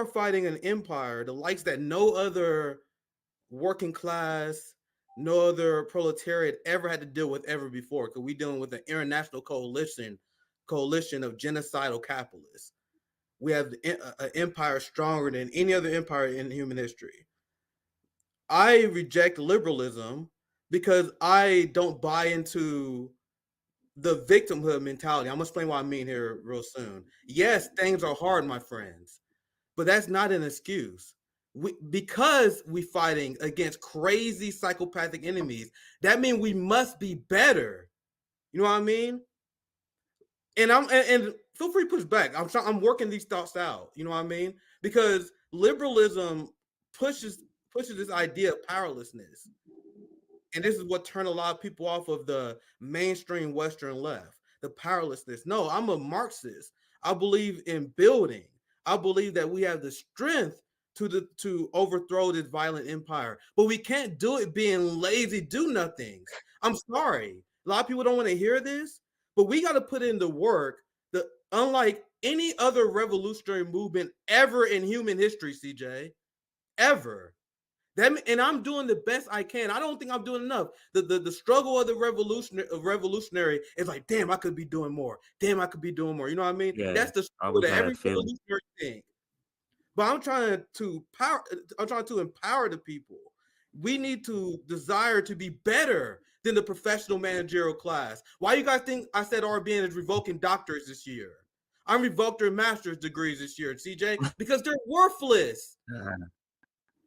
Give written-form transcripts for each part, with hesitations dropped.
are fighting an empire, the likes that no other working class, no other proletariat ever had to deal with ever before, because we're dealing with an international coalition of genocidal capitalists. We have an empire stronger than any other empire in human history. I reject liberalism because I don't buy into the victimhood mentality. I'm gonna explain what I mean here real soon. Yes, things are hard, my friends, but that's not an excuse. Because we fighting against crazy psychopathic enemies, that means we must be better. You know what I mean? And feel free to push back. I'm working these thoughts out. You know what I mean? Because liberalism pushes this idea of powerlessness. And this is what turned a lot of people off of the mainstream Western left, the powerlessness. No, I'm a Marxist. I believe in building. I believe that we have the strength to overthrow this violent empire, but we can't do it being lazy do-nothings. I'm sorry. A lot of people don't want to hear this, but we got to put in the work. Unlike any other revolutionary movement ever in human history, CJ, ever. And I'm doing the best I can. I don't think I'm doing enough. The struggle of the revolutionary is like, damn, I could be doing more. Damn, I could be doing more. You know what I mean? Yeah, That's the struggle that every revolutionary thing. But I'm trying to empower the people. We need to desire to be better than the professional managerial class. Why you guys think I said RBN is revoking doctors this year? I'm revoked their master's degrees this year, CJ, because they're worthless.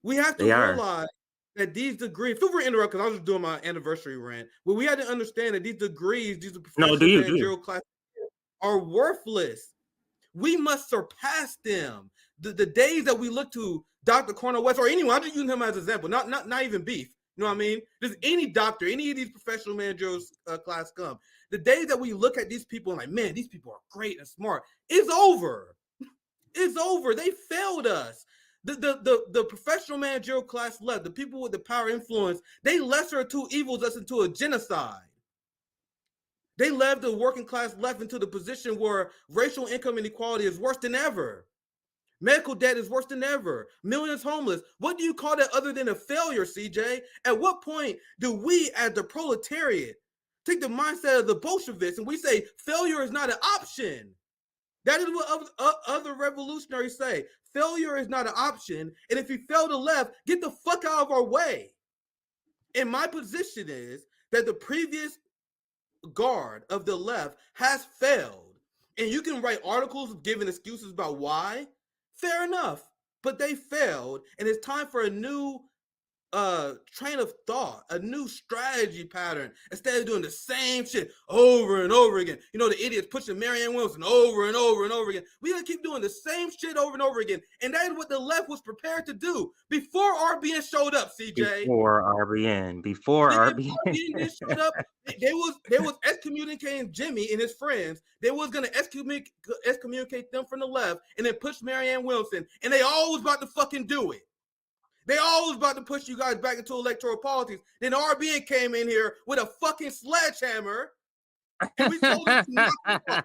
We have to realize that these degrees, feel free to interrupt because I was just doing my anniversary rant, but we had to understand that these degrees, these professional managerial classes are worthless. We must surpass them. The days that we look to Dr. Cornel West or anyone, I'm just using him as an example, not even beef. You know what I mean? Just any doctor, any of these professional managerial class come. The days that we look at these people and like, man, these people are great and smart. It's over. It's over. They failed us. The professional managerial class left, the people with the power influence, they lesser of two evils us into a genocide. They left the working class left into the position where racial income inequality is worse than ever. Medical debt is worse than ever. Millions homeless. What do you call that other than a failure, CJ? At what point do we, as the proletariat, take the mindset of the Bolsheviks and we say failure is not an option? That is what other revolutionaries say. Failure is not an option. And if you fail to left, get the fuck out of our way. And my position is that the previous guard of the left has failed. And you can write articles giving excuses about why. Fair enough. But they failed. And it's time for a new train of thought, a new strategy pattern, instead of doing the same shit over and over again. You know, the idiots pushing Marianne Wilson over and over and over again. We gotta keep doing the same shit over and over again. And that is what the left was prepared to do before RBN showed up, CJ. Before RBN showed up, they was excommunicating Jimmy and his friends. They was gonna excommunicate them from the left and then push Marianne Wilson. And they always about to fucking do it. They always about to push you guys back into electoral politics. Then RBN came in here with a fucking sledgehammer, and we told them to knock it off.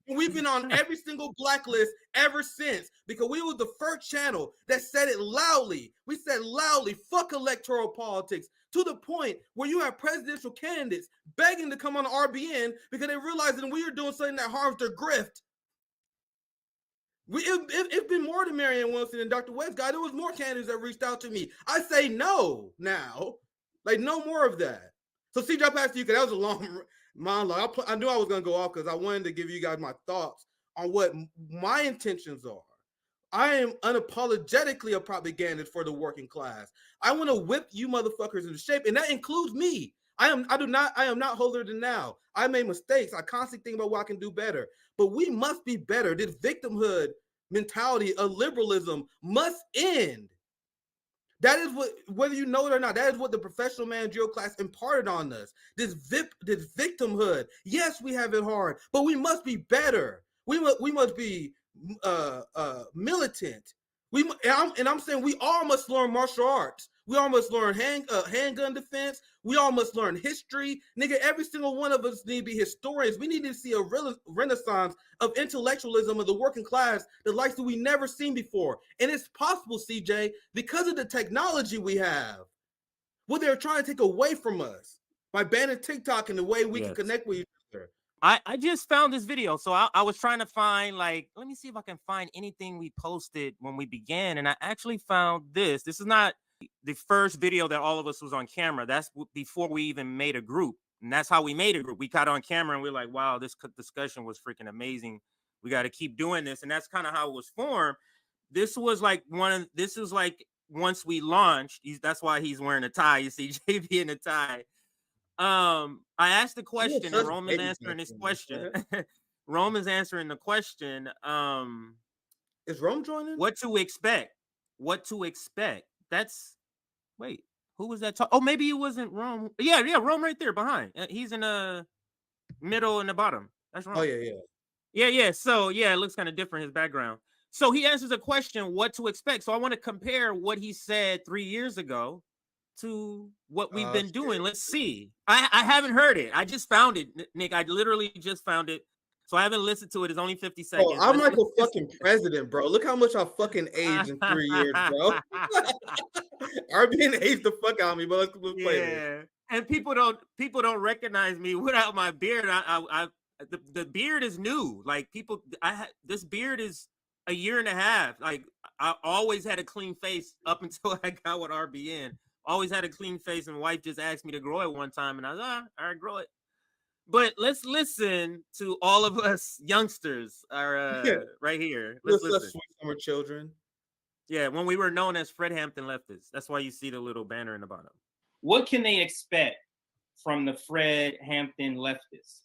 And we've been on every single blacklist ever since because we were the first channel that said it loudly. We said loudly, fuck electoral politics, to the point where you have presidential candidates begging to come on the RBN because they realize that we are doing something that harms their grift. It's been more than Marianne Wilson and Dr. Westcott. There was more candidates that reached out to me. I say no now. Like, no more of that. So, CJ, I'll pass to you because that was a long monologue. I knew I was going to go off because I wanted to give you guys my thoughts on what my intentions are. I am unapologetically a propagandist for the working class. I want to whip you motherfuckers into shape, and that includes me. I am not holier than thou. I made mistakes. I constantly think about what I can do better. But we must be better. This victimhood mentality of liberalism must end. That is what, whether you know it or not, that is what the professional managerial class imparted on us. This victimhood. Yes, we have it hard, but we must be better. We must be militant. I'm saying we all must learn martial arts. We all must learn handgun defense. We all must learn history. Nigga, every single one of us need to be historians. We need to see a renaissance of intellectualism of the working class, the likes that we never seen before. And it's possible, CJ, because of the technology we have. What they're trying to take away from us by banning TikTok and the way we can connect with each other. I just found this video. So I was trying to find, like, let me see if I can find anything we posted when we began. And I actually found this. This is not the first video that all of us was on camera. That's before we even made a group. And that's how we made a group. We got on camera and we're like, wow, this discussion was freaking amazing. We got to keep doing this. And that's kind of how it was formed. This was like once we launched, that's why he's wearing a tie. You see JB in a tie. I asked the question and Roman's answering this question. Roman's answering the question. Is Rome joining? What to expect? That's wait, who was that? Oh, maybe it wasn't Rome. Yeah, Rome right there behind. He's in the middle and the bottom. That's Rome. Oh yeah. So yeah, it looks kind of different, his background. So he answers a question, what to expect. So I want to compare what he said 3 years ago to what we've been doing. Let's see. I haven't heard it. I just found it, Nick. I literally just found it. So I haven't listened to it. It's only 50 seconds. Oh, I'm like a fucking president, bro. Look how much I fucking aged in 3 years, bro. RBN aged the fuck out of me, but let's play this. And people don't recognize me without my beard. The beard is new. Like this beard is a year and a half. Like I always had a clean face up until I got with RBN. Always had a clean face, and wife just asked me to grow it one time, and I was all right, grow it. But let's listen to all of us youngsters right here. Let's listen. Sweet summer children. Yeah, when we were known as Fred Hampton leftists. That's why you see the little banner in the bottom. What can they expect from the Fred Hampton leftists?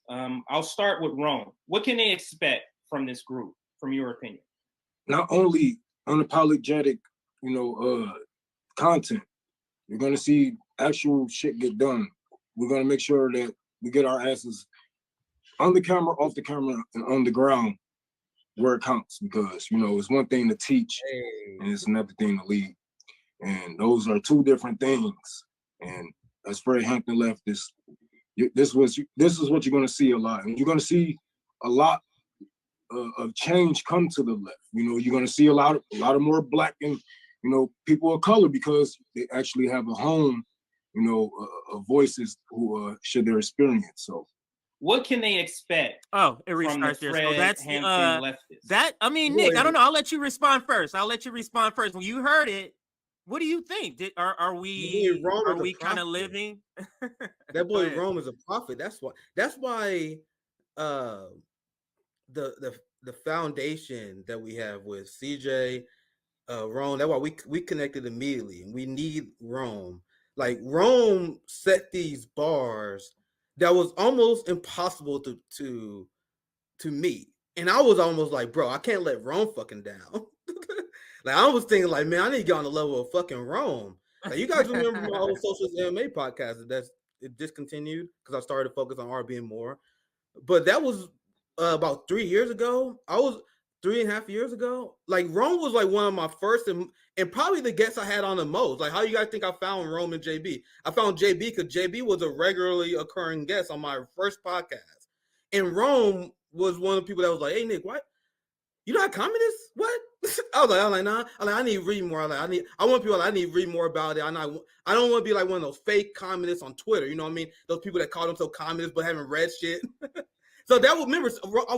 I'll start with Rome. What can they expect from this group, from your opinion? Not only unapologetic, content. You're going to see actual shit get done. We're going to make sure that we get our asses on the camera, off the camera, and on the ground where it counts. Because, it's one thing to teach and it's another thing to lead. And those are two different things. And as Fred Hampton leftists, this is what you're going to see a lot. And you're going to see a lot of change come to the left. You're going to see a lot of more Black and people of color, because they actually have a home, of voices who share their experience. So, what can they expect? Oh, it restarts there. So that's Nick. I don't know. I'll let you respond first. When you heard it, what do you think? Are we kind of living? That boy Rome is a prophet. That's why the foundation that we have with CJ. Rome, that's why we connected immediately, and we need Rome. Like Rome set these bars that was almost impossible to meet, and I was almost like, bro, I can't let Rome fucking down. Like I was thinking, like, man, I need to get on the level of fucking Rome. Like you guys remember my old Socialist MMA podcast it discontinued because I started to focus on RBN more, but that was about 3 years ago. I was 3.5 years ago. Like Rome was like one of my first and probably the guests I had on the most. Like how you guys think I found Rome and JB? I found JB because JB was a regularly occurring guest on my first podcast. And Rome was one of the people that was like, hey Nick, what? You not communist? What? I was like, nah. I need to read more. I want people like, I need to read more about it. I don't want to be like one of those fake communists on Twitter. You know what I mean? Those people that call themselves communists but haven't read shit. So that was, remember,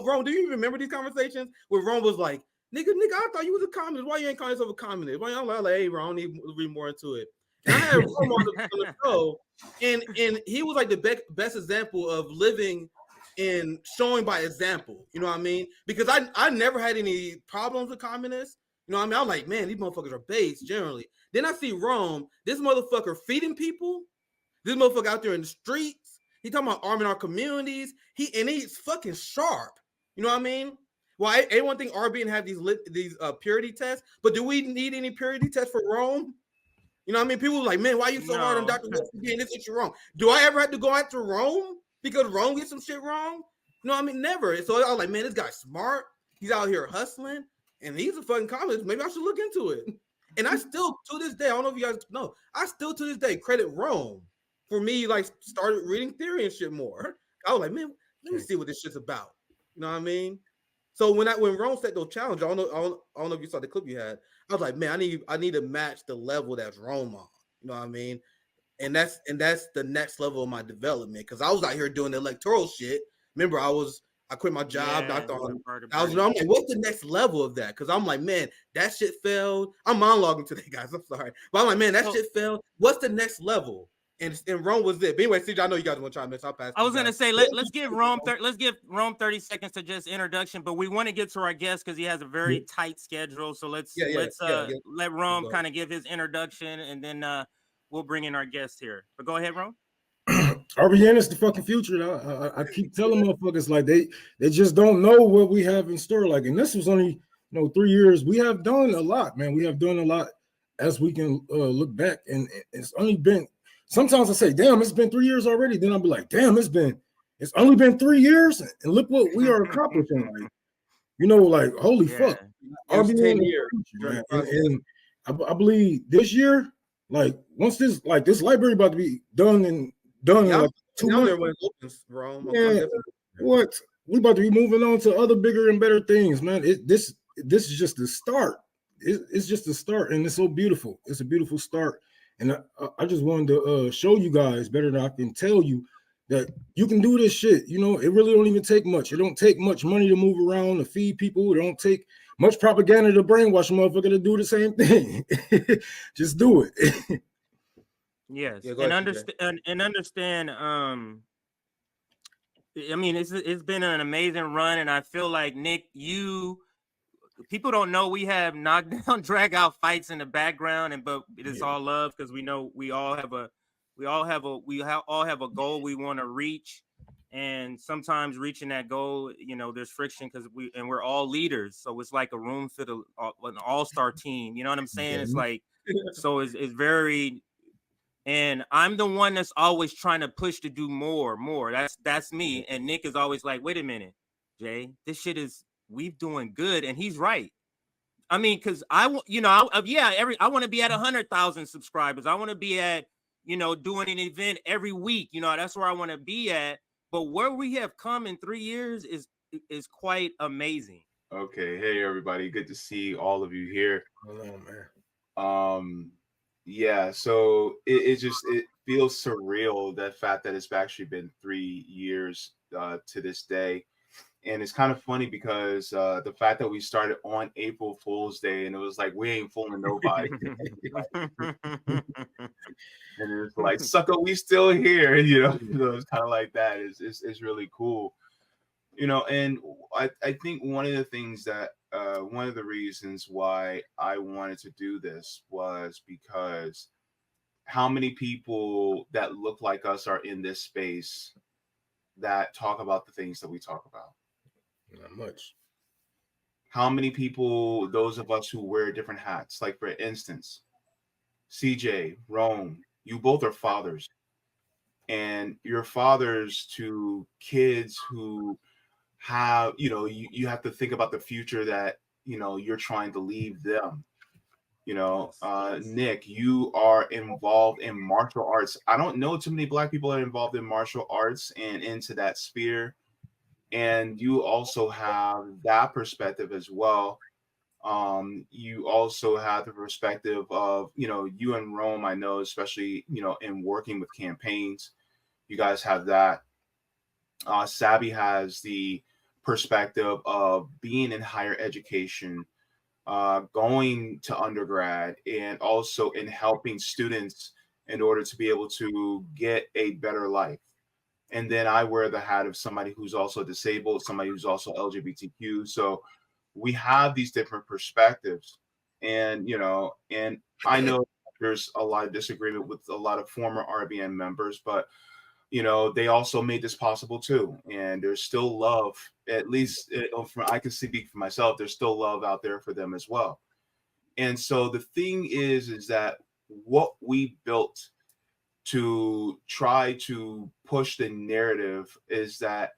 Rome, do you even remember these conversations where Rome was like, nigga, I thought you was a communist. Why you ain't calling yourself a communist? Why y'all like, hey, Rome, I need to read more into it. And I had Rome on the show, and he was like the best example of living and showing by example. You know what I mean? Because I never had any problems with communists. You know what I mean? I was like, man, these motherfuckers are base generally. Then I see Rome, this motherfucker feeding people, this motherfucker out there in the streets. He talking about arming our communities. He's fucking sharp. You know what I mean? Well, everyone think RBN have these purity tests, but do we need any purity tests for Rome? You know what I mean? People are like, man, why are you so hard on Dr. Wilson getting this issue wrong? Do I ever have to go after Rome because Rome gets some shit wrong? You know what I mean? Never. So I was like, man, this guy's smart. He's out here hustling, and he's a fucking communist. Maybe I should look into it. And I still, to this day, I don't know if you guys know, I still to this day credit Rome for me, like, started reading theory and shit more. I was like, man, let me see what this shit's about. You know what I mean? So when Rome set those challenges, I don't know if you saw the clip you had. I was like, man, I need to match the level that's Rome on. You know what I mean? And that's the next level of my development, because I was out here doing the electoral shit. Remember, I quit my job, knocked on $1,000. I'm like, what's the next level of that? Because I'm like, man, that shit failed. I'm monologuing today, guys. I'm sorry, but I'm like, man, that shit failed. What's the next level? And Rome was it. But anyway, CJ, I know you guys want to try and miss. I'll pass. I was gonna say let's give Rome 30 seconds to just introduction, but we want to get to our guest because he has a very tight schedule. So let's let Rome kind of give his introduction, and then we'll bring in our guest here. But go ahead, Rome. RBN is the fucking future. I keep telling motherfuckers, like, they just don't know what we have in store. Like, and this was only 3 years. We have done a lot, man. We have done a lot as we can look back, and it's only been. Sometimes I say, damn, it's been 3 years already. Then I'll be like, damn, it's only been 3 years, and look what we are accomplishing. Like, like, holy fuck. RBN 10 years, man. And I believe this year, like, once this library about to be done in like 2 months. When it opens, Rome. What? We about to be moving on to other bigger and better things, man. This is just the start. It's just the start, and it's so beautiful. It's a beautiful start. And I just wanted to show you guys better than I can tell you that you can do this shit. It really don't even take much. It don't take much money to move around, to feed people. It don't take much propaganda to brainwash a motherfucker to do the same thing. Just do it. Yes, and understand. I mean, it's been an amazing run, and I feel like, Nick, people don't know we have knockdown, drag out fights in the background, but it is all love, because we know we all have a goal we want to reach, and sometimes reaching that goal, there's friction because we're all leaders, so it's like a room filled of an all-star team. You know what I'm saying? It's like, so it's very. And I'm the one that's always trying to push to do more. That's me. And Nick is always like, wait a minute, Jay, this shit we doing good. And he's right. I mean, because I want to be at 100,000 subscribers. I want to be at, doing an event every week. That's where I want to be at. But where we have come in 3 years is quite amazing. Okay. Hey, everybody. Good to see all of you here. Hello, man. Yeah, so it feels surreal, the fact that it's actually been 3 years to this day. And it's kind of funny because the fact that we started on April Fool's Day, and it was like, we ain't fooling nobody. And it's like, sucker, we still here, So it's kind of like that. It's really cool. And I think one of the things that one of the reasons why I wanted to do this was because how many people that look like us are in this space that talk about the things that we talk about? Not much. How many people, those of us who wear different hats, like for instance, CJ, Rome, you both are fathers, and you're fathers to kids who have, you have to think about the future that, you're trying to leave them. Nick, you are involved in martial arts. I don't know too many Black people that are involved in martial arts and into that sphere. And you also have that perspective as well. You also have the perspective of, you and Rome, I know, especially, in working with campaigns, you guys have that. Sabby has the perspective of being in higher education, going to undergrad, and also in helping students in order to be able to get a better life. And then I wear the hat of somebody who's also disabled, somebody who's also LGBTQ. So we have these different perspectives, and and I know there's a lot of disagreement with a lot of former RBN members, but they also made this possible too. And there's still love, at least I can speak for myself, there's still love out there for them as well. And so the thing is that what we built to try to push the narrative is that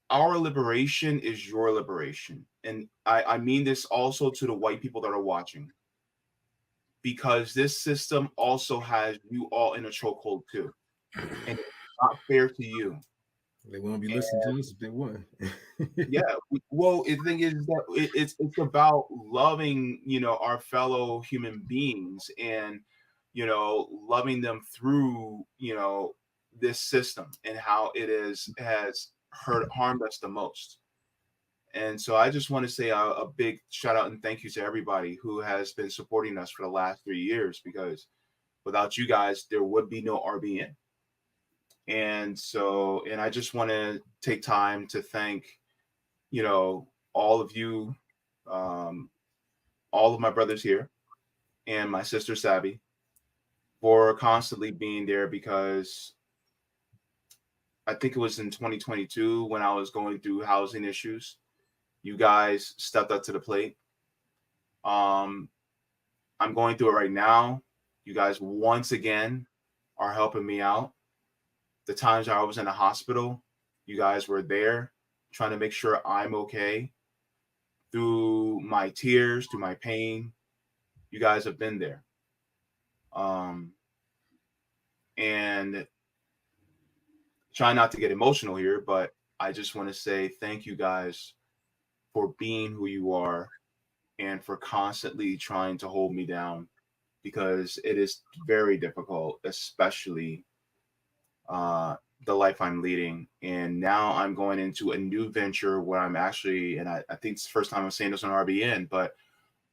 our liberation is your liberation. And I mean this also to the white people that are watching. because this system also has you all in a chokehold too, and it's not fair to you. They won't be listening to us if they want. Yeah, well, the thing is that it's about loving, our fellow human beings, and loving them through, this system and how has harmed us the most. And so I just want to say a big shout out and thank you to everybody who has been supporting us for the last 3 years, because without you guys, there would be no RBN. And so, and I just want to take time to thank, all of you, all of my brothers here and my sister Sabby for constantly being there, because I think it was in 2022 when I was going through housing issues. You guys stepped up to the plate. I'm going through it right now. You guys once again are helping me out. The times I was in the hospital, you guys were there trying to make sure I'm okay. Through my tears, through my pain, you guys have been there. And try not to get emotional here, but I just want to say thank you guys for being who you are and for constantly trying to hold me down, because it is very difficult, especially the life I'm leading. And now I'm going into a new venture where I'm actually, and I think it's the first time I'm saying this on RBN, but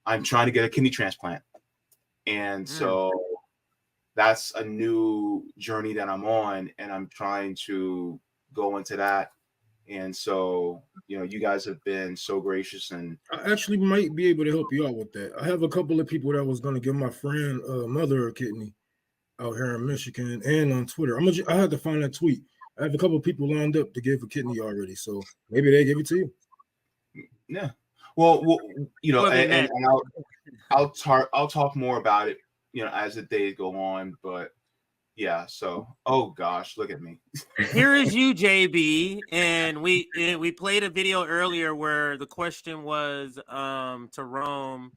I'm trying to get a kidney transplant. And so that's a new journey that I'm on, and I'm trying to go into that. And so, you guys have been so gracious, and I actually might be able to help you out with that. I have a couple of people that was going to give my friend mother a kidney out here in Michigan and on Twitter. I had to find that tweet. I have a couple of people lined up to give a kidney already, so maybe they give it to you. Yeah. Well, and I'll talk more about it, as the days go on. But yeah, so oh gosh, look at me. Here is you, JB, and we played a video earlier where the question was to Rome,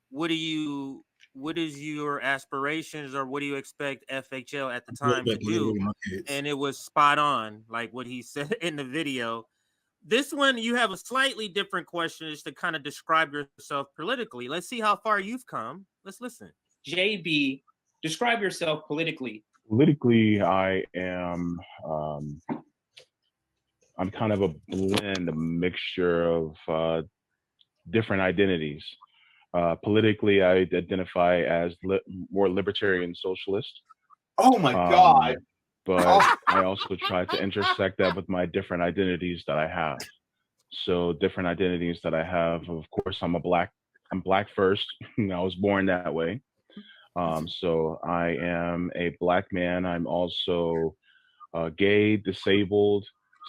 what is your aspirations, or what do you expect FHL at the time to do? And it was spot on, like what he said in the video. This one, you have a slightly different question, is to kind of describe yourself politically. Let's see how far you've come. Let's listen. JB, describe yourself politically. Politically, I am I'm kind of a blend, a mixture of different identities. Politically, I identify as more libertarian socialist. Oh my God. But I also try to intersect that with my different identities that I have. So different identities that I have, of course, I'm black first. I was born that way. So I am a black man. I'm also gay, disabled.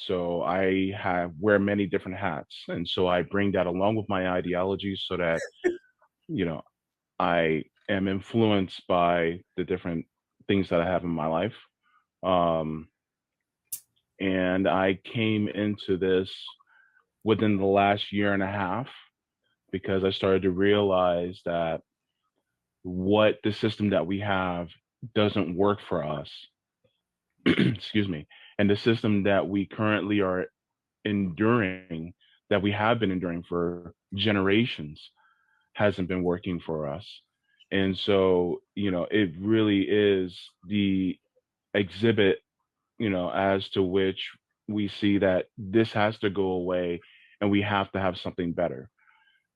So I wear many different hats. And so I bring that along with my ideology so that, I am influenced by the different things that I have in my life. And I came into this within the last year and a half, because I started to realize that what the system that we have doesn't work for us. Excuse me. And the system that we currently are enduring, that we have been enduring for generations, hasn't been working for us. And so, it really is the exhibit, as to which we see that this has to go away and we have to have something better.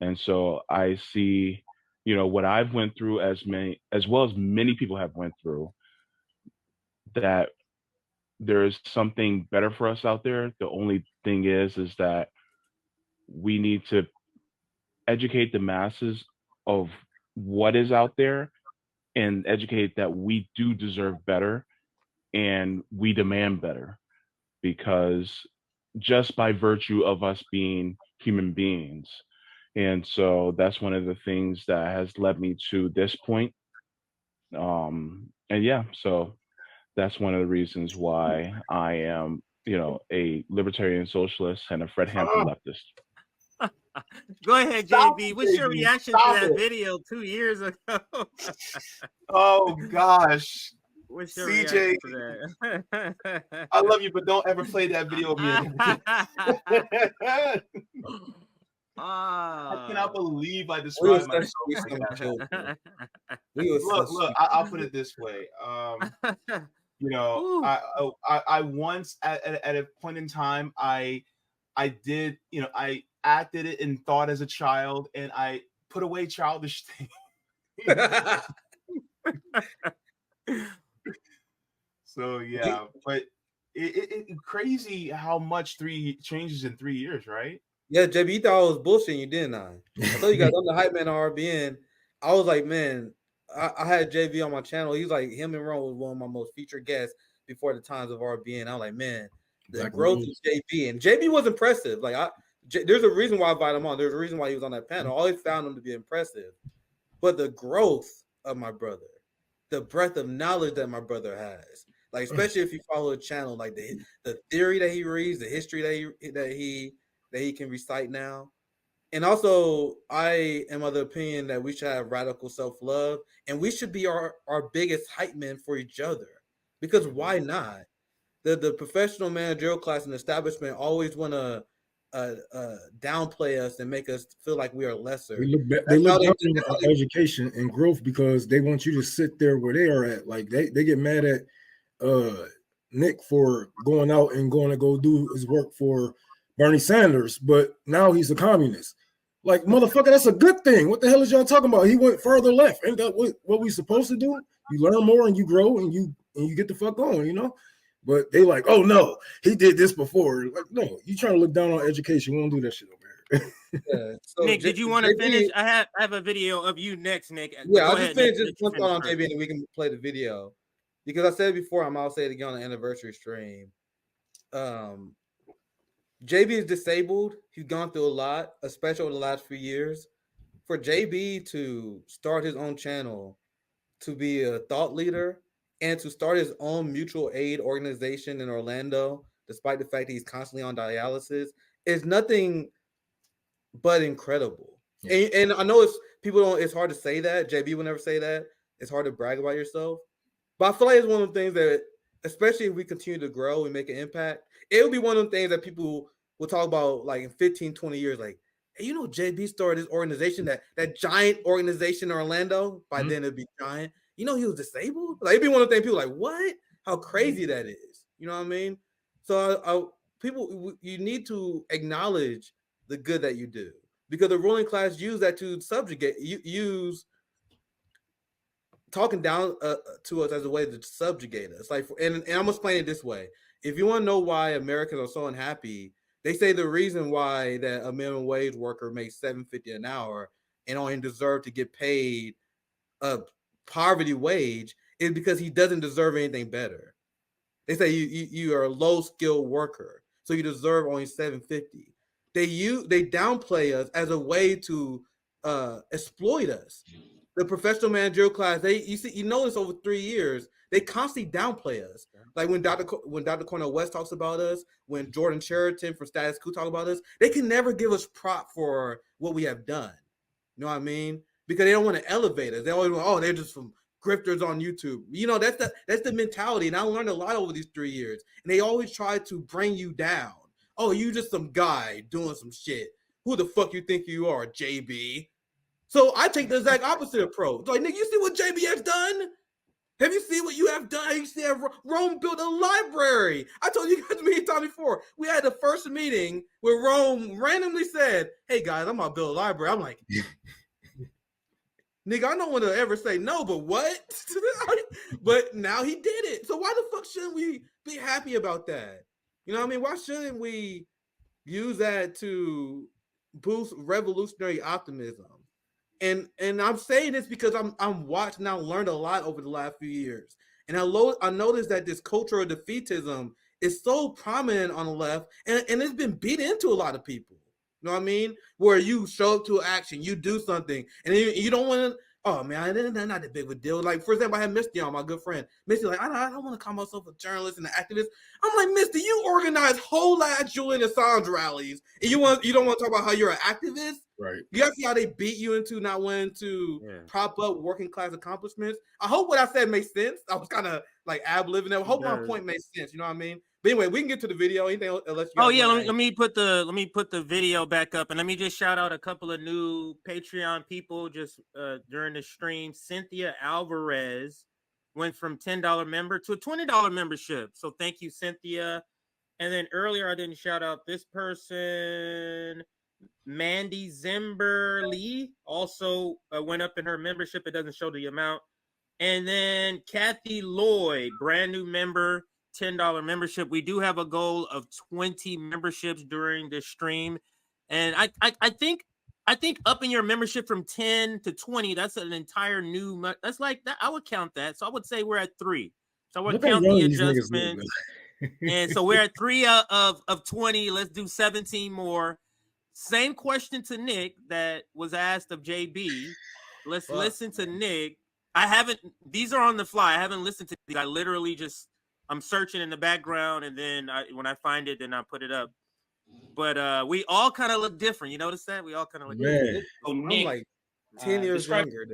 And so I see, what I've went through, as well as many people have went through, that there is something better for us out there. The only thing is that we need to educate the masses of what is out there, and educate that we do deserve better and we demand better, because just by virtue of us being human beings. And so that's one of the things that has led me to this point. And yeah, so that's one of the reasons why I am, a libertarian socialist and a Fred Hampton leftist. Go ahead, Stop JB. it, What's your JB. reaction Stop to that it. video 2 years ago? Oh gosh. What's your CJ, reaction to that? I love you, but don't ever play that video of me again. I cannot believe I We was described such myself we like some that. children. We was Look, such I'll put it this way. You know, Ooh. I once at a point in time, I did, you know, I acted it and thought as a child, and I put away childish things. So yeah, but it crazy how much 3 changes in 3 years, right? Yeah, JB, you thought I was bullshitting you, didn't I? I told you guys I'm the hype man on RBN. I was like, man, I had JB on my channel. He was like, him and Ron was one of my most featured guests before the times of RBN. I was like, man, the Black growth Rose. of JB, and JB was impressive. Like there's a reason why I invited him on. There's a reason why he was on that panel. I always found him to be impressive. But the growth of my brother, the breadth of knowledge that my brother has, like especially if you follow the channel, like the theory that he reads, the history that he can recite now. And also, I am of the opinion that we should have radical self-love, and we should be our biggest hype men for each other. Because why not? The professional managerial class and establishment always want to downplay us and make us feel like we are lesser. They look down on education and growth because they want you to sit there where they are at. Like they get mad at Nick for going out and going to go do his work for Bernie Sanders, but now he's a communist. Like, motherfucker, that's a good thing. What the hell is y'all talking about? He went further left. Ain't that what we supposed to do? You learn more and you grow and you get the fuck on, you know? But they like, oh no, he did this before. Like, no, you trying to look down on education. We don't do that shit over here. Yeah. So Nick, did you want to finish? I have a video of you next, Nick. Yeah, Go I'll ahead, just finish Nick, this one thought on JB and we can play the video. Because I said it before, I'll say it again on the anniversary stream. JB is disabled. He's gone through a lot, especially over the last few years. For JB to start his own channel, to be a thought leader, and to start his own mutual aid organization in Orlando, despite the fact that he's constantly on dialysis, is nothing but incredible. Yeah. And I know it's hard to say that. JB will never say that. It's hard to brag about yourself. But I feel like it's one of the things that, especially if we continue to grow and make an impact, it'll be one of the things that people will talk about like in 15, 20 years, like, hey, you know, JB started this organization, that giant organization in Orlando. By then it'd be giant. You know, he was disabled. Like, it'd be one of the things people like, what? How crazy that is. You know what I mean? So you need to acknowledge the good that you do, because the ruling class use that to subjugate, use talking down to us as a way to subjugate us. Like, and I'm gonna explain it this way. If you want to know why Americans are so unhappy, they say the reason why that a minimum wage worker makes $7.50 an hour and only deserve to get paid a poverty wage is because he doesn't deserve anything better. They say you are a low skilled worker, so you deserve only $7.50. They downplay us as a way to exploit us. The professional managerial class, you notice over 3 years, they constantly downplay us. Like when Dr. Cornel West talks about us, when Jordan Sheraton from Status Quo talk about us, they can never give us prop for what we have done. You know what I mean? Because they don't want to elevate us. They always want, oh, they're just from grifters on YouTube. You know, that's the mentality. And I learned a lot over these 3 years. And they always try to bring you down. Oh, you just some guy doing some shit. Who the fuck you think you are, JB? So I take the exact opposite approach. Like, Nick, you see what JB has done? Have you seen what you have done? You see Rome built a library. I told you guys many times before. We had the first meeting where Rome randomly said, hey guys, I'm gonna build a library. I'm like, nigga, I don't want to ever say no, but what? But now he did it. So why the fuck shouldn't we be happy about that? You know what I mean? Why shouldn't we use that to boost revolutionary optimism? And I'm saying this because I'm watching, I learned a lot over the last few years. And I noticed that this culture of defeatism is so prominent on the left, and it's been beat into a lot of people. You know what I mean? Where you show up to action, you do something, and you don't want to, Oh man, they're not that big of a deal. Like, for example, I had Misty on, my good friend. Misty, like, I don't want to call myself a journalist and an activist. I'm like, Misty, you organize whole ass Julian Assange rallies, and you don't want to talk about how you're an activist? Right. You guys see how they beat you into not wanting to prop up working class accomplishments? I hope what I said makes sense. I was kind of like ad-libbing there. I hope my point makes sense. You know what I mean? But anyway, we can get to the video. Anything else, unless you oh yeah, let me put the video back up, and let me just shout out a couple of new Patreon people just during the stream. Cynthia Alvarez went from $10 member to a $20 membership. So thank you, Cynthia. And then earlier I didn't shout out this person. Mandy Zimberly also went up in her membership. It doesn't show the amount. And then Kathy Lloyd, brand new member, $10 membership. We do have a goal of 20 memberships during this stream. And I think upping your membership from 10 to 20, that's an entire new, that's like that. I would count that. So I would say we're at 3. So I would count the adjustment. And so we're at 3 of 20. Let's do 17 more. Same question to Nick that was asked of JB. Let's listen to Nick. These are on the fly. I haven't listened to these. I literally I'm searching in the background, and then when I find it, then I put it up. But we all kind of look different. You notice that? We all kind of look different. So Nick, I'm like 10 years younger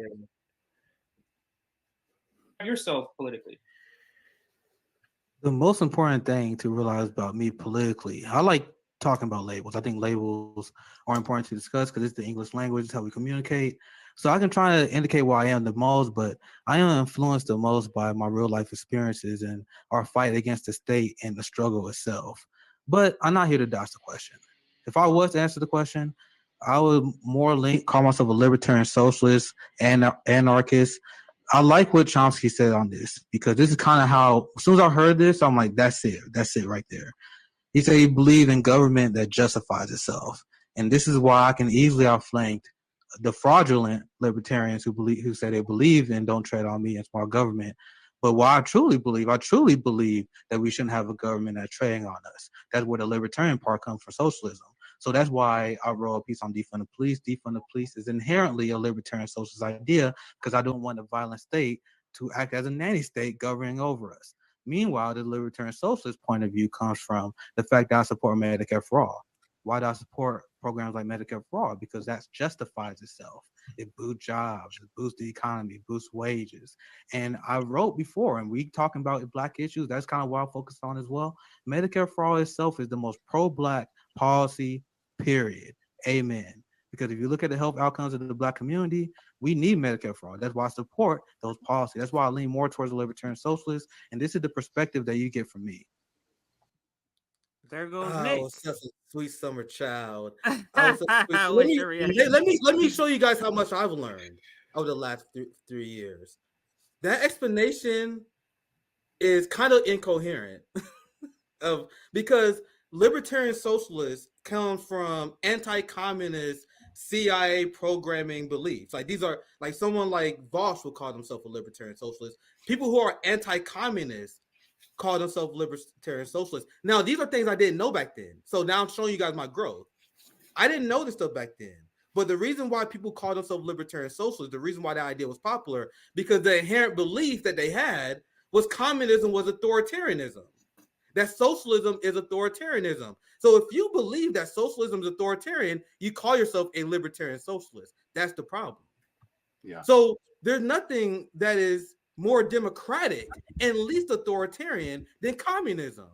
than yourself politically. The most important thing to realize about me politically, I like talking about labels. I think labels are important to discuss because it's the English language, it's how we communicate. So I can try to indicate where I am the most, but I am influenced the most by my real life experiences and our fight against the state and the struggle itself. But I'm not here to dodge the question. If I was to answer the question, I would more call myself a libertarian socialist and anarchist. I like what Chomsky said on this because this is kind of how, as soon as I heard this, I'm like, that's it right there. He said he believed in government that justifies itself. And this is why I can easily outflank the fraudulent libertarians who say they believe in don't tread on me and small government. But why I truly believe that we shouldn't have a government that's treading on us. That's where the libertarian part comes from socialism. So that's why I wrote a piece on defund the police. Defund the police is inherently a libertarian socialist idea because I don't want a violent state to act as a nanny state governing over us. Meanwhile, the libertarian socialist point of view comes from the fact that I support Medicare for all. Why do I support programs like Medicare for all? Because that justifies itself. It boosts jobs, it boosts the economy, boosts wages. And I wrote before, and we talking about Black issues, that's kind of what I focused on as well. Medicare for all itself is the most pro-Black policy, period. Amen. Because if you look at the health outcomes of the Black community, we need Medicare for all. That's why I support those policies. That's why I lean more towards the libertarian socialist. And this is the perspective that you get from me. There goes Nick. Such a sweet summer child. Let me show you guys how much I've learned over the last 3 years. That explanation is kind of incoherent because libertarian socialists come from anti-communist CIA programming beliefs. Like, these are like someone like Voss would call himself a libertarian socialist. People who are anti-communist call themselves libertarian socialists. Now, these are things I didn't know back then. So now I'm showing you guys my growth. I didn't know this stuff back then. But the reason why people call themselves libertarian socialists, the reason why that idea was popular, because the inherent belief that they had was communism was authoritarianism. That socialism is authoritarianism. So if you believe that socialism is authoritarian, you call yourself a libertarian socialist. That's the problem. Yeah. So there's nothing that is more democratic and least authoritarian than communism.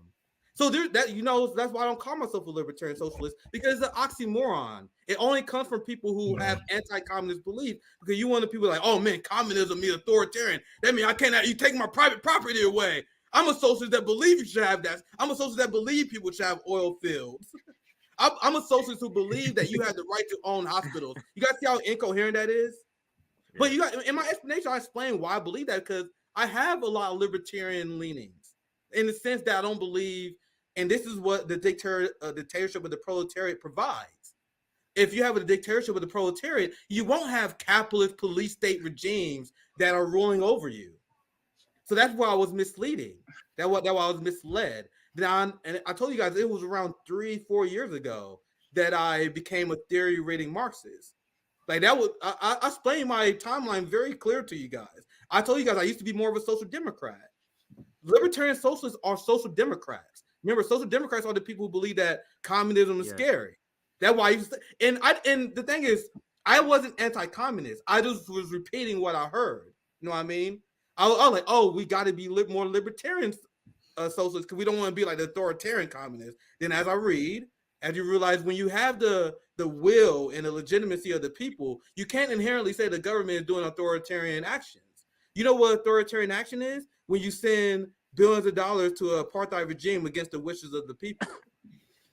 So that's why I don't call myself a libertarian socialist, because it's an oxymoron. It only comes from people who have anti-communist belief, because you want the people like, oh man, communism is authoritarian. That means I cannot, you take my private property away. I'm a socialist that believe you should have that. I'm a socialist that believe people should have oil fields. I'm a socialist who believe that you have the right to own hospitals. You guys see how incoherent that is? Yeah. But you got, in my explanation, I explain why I believe that, because I have a lot of libertarian leanings in the sense that I don't believe, and this is what the dictatorship of the proletariat provides. If you have a dictatorship of the proletariat, you won't have capitalist police state regimes that are ruling over you. So that's why I was misleading. That's why I was misled. And I told you guys it was around 3-4 years ago that I became a theory reading Marxist. Like that was I explained my timeline very clear to you guys. I told you guys I used to be more of a social democrat. Libertarian socialists are social democrats. Remember, social democrats are the people who believe that communism is scary. That's why I used to, and the thing is, I wasn't anti-communist. I just was repeating what I heard. You know what I mean? I was like, oh, we got to be more libertarian socialists because we don't want to be like the authoritarian communists. Then as I read, as you realize when you have the will and the legitimacy of the people, you can't inherently say the government is doing authoritarian actions. You know what authoritarian action is? When you send billions of dollars to an apartheid regime against the wishes of the people.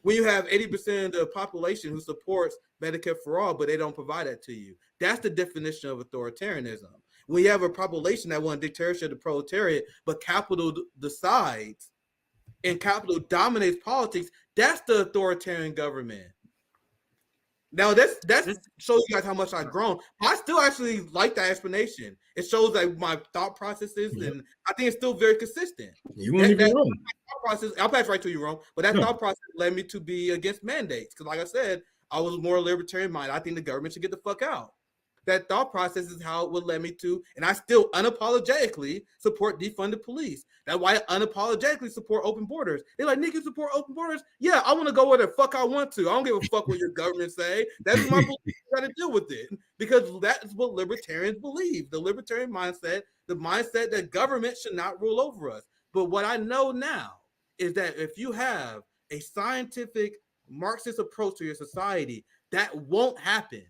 When you have 80% of the population who supports Medicare for all, but they don't provide that to you. That's the definition of authoritarianism. When you have a population that wants dictatorship of the proletariat, but capital decides and capital dominates politics, that's the authoritarian government. Now that's shows you guys how much I've grown. I still actually like that explanation. It shows like my thought processes, and I think it's still very consistent. You won't even wrong. Process, I'll pass right to you, Rome. But that thought process led me to be against mandates. Because like I said, I was more libertarian minded. I think the government should get the fuck out. That thought process is how it would lead me to, and I still unapologetically support defund the police. That's why I unapologetically support open borders. They're like, nigga, support open borders? Yeah, I want to go where the fuck I want to. I don't give a fuck what your government say. That's my belief. You got to deal with it because that is what libertarians believe. The libertarian mindset, the mindset that government should not rule over us. But what I know now is that if you have a scientific Marxist approach to your society, that won't happen.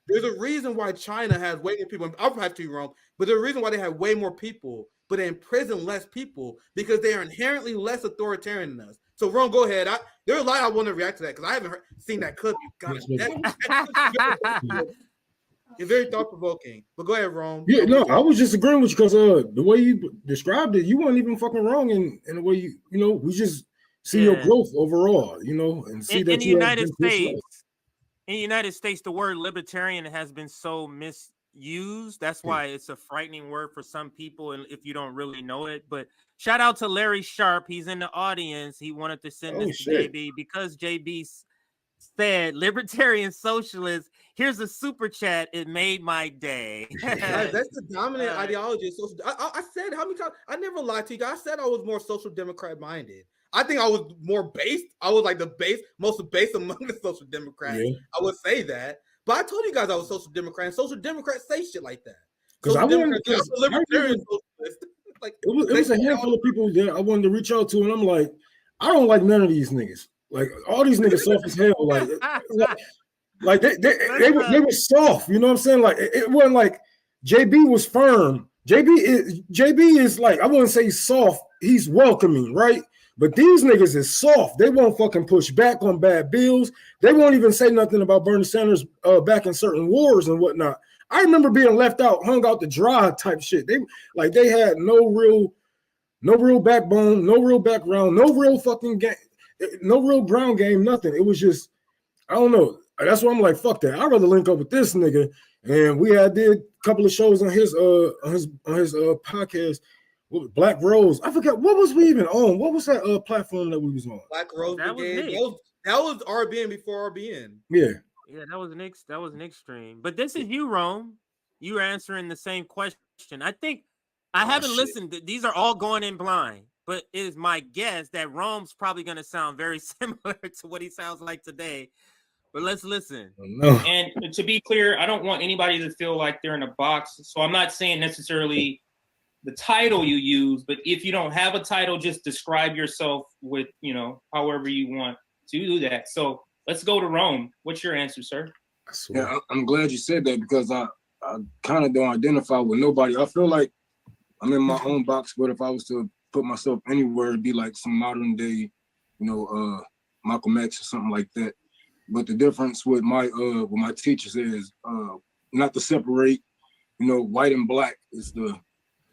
There's a reason why China has way more people. I'll have to be wrong, but there's a reason why they have way more people, but they imprison less people because they are inherently less authoritarian than us. So, Ron, go ahead. There's a lot I want to react to that because I haven't seen that clip. God, it's very thought provoking. But go ahead, Ron. Yeah, no, I was just agreeing with you because the way you described it, you weren't even fucking wrong in the way you know. We just see your growth overall, you know, and see that in the United States. In the United States, the word libertarian has been so misused. That's why it's a frightening word for some people, and if you don't really know it. But shout out to Larry Sharp. He's in the audience. He wanted to send this to JB because JB said libertarian socialist. Here's a super chat. It made my day. That's the dominant ideology. I said how many times? I never lied to you guys. I said I was more social democrat minded. I think I was more based. I was like most based among the social democrats. Yeah. I would say that. But I told you guys I was social democrat, and social democrats say shit like that. Because I wanted libertarian socialist. Like it was a handful of people that I wanted to reach out to, and I'm like, I don't like none of these niggas. Like all these niggas soft as hell. Like they were soft. You know what I'm saying? Like it wasn't like JB was firm. JB is like, I wouldn't say soft. He's welcoming, right? But these niggas is soft. They won't fucking push back on bad bills. They won't even say nothing about Bernie Sanders back in certain wars and whatnot. I remember being left out, hung out to dry type shit. They had no real backbone, no real background, no real fucking game, no real ground game, nothing. It was just, I don't know. That's why I'm like, fuck that. I'd rather link up with this nigga. And we did a couple of shows on his podcast. Black Rose. I forget what was we even on. What was that platform that we was on? Black Rose Brigade. That was RBN before RBN. Yeah, that was Nick's stream. But this is you, Rome. You answering the same question. I think I haven't listened. These are all going in blind. But it is my guess that Rome's probably going to sound very similar to what he sounds like today. But let's listen. And to be clear, I don't want anybody to feel like they're in a box. So I'm not saying necessarily the title you use, but if you don't have a title, just describe yourself with, however you want to do that. So let's go to Rome. What's your answer, sir? Yeah, I'm glad you said that because I kind of don't identify with nobody. I feel like I'm in my own box, but if I was to put myself anywhere, it'd be like some modern day, Malcolm X or something like that. But the difference with my teachers is not to separate, white and black, is to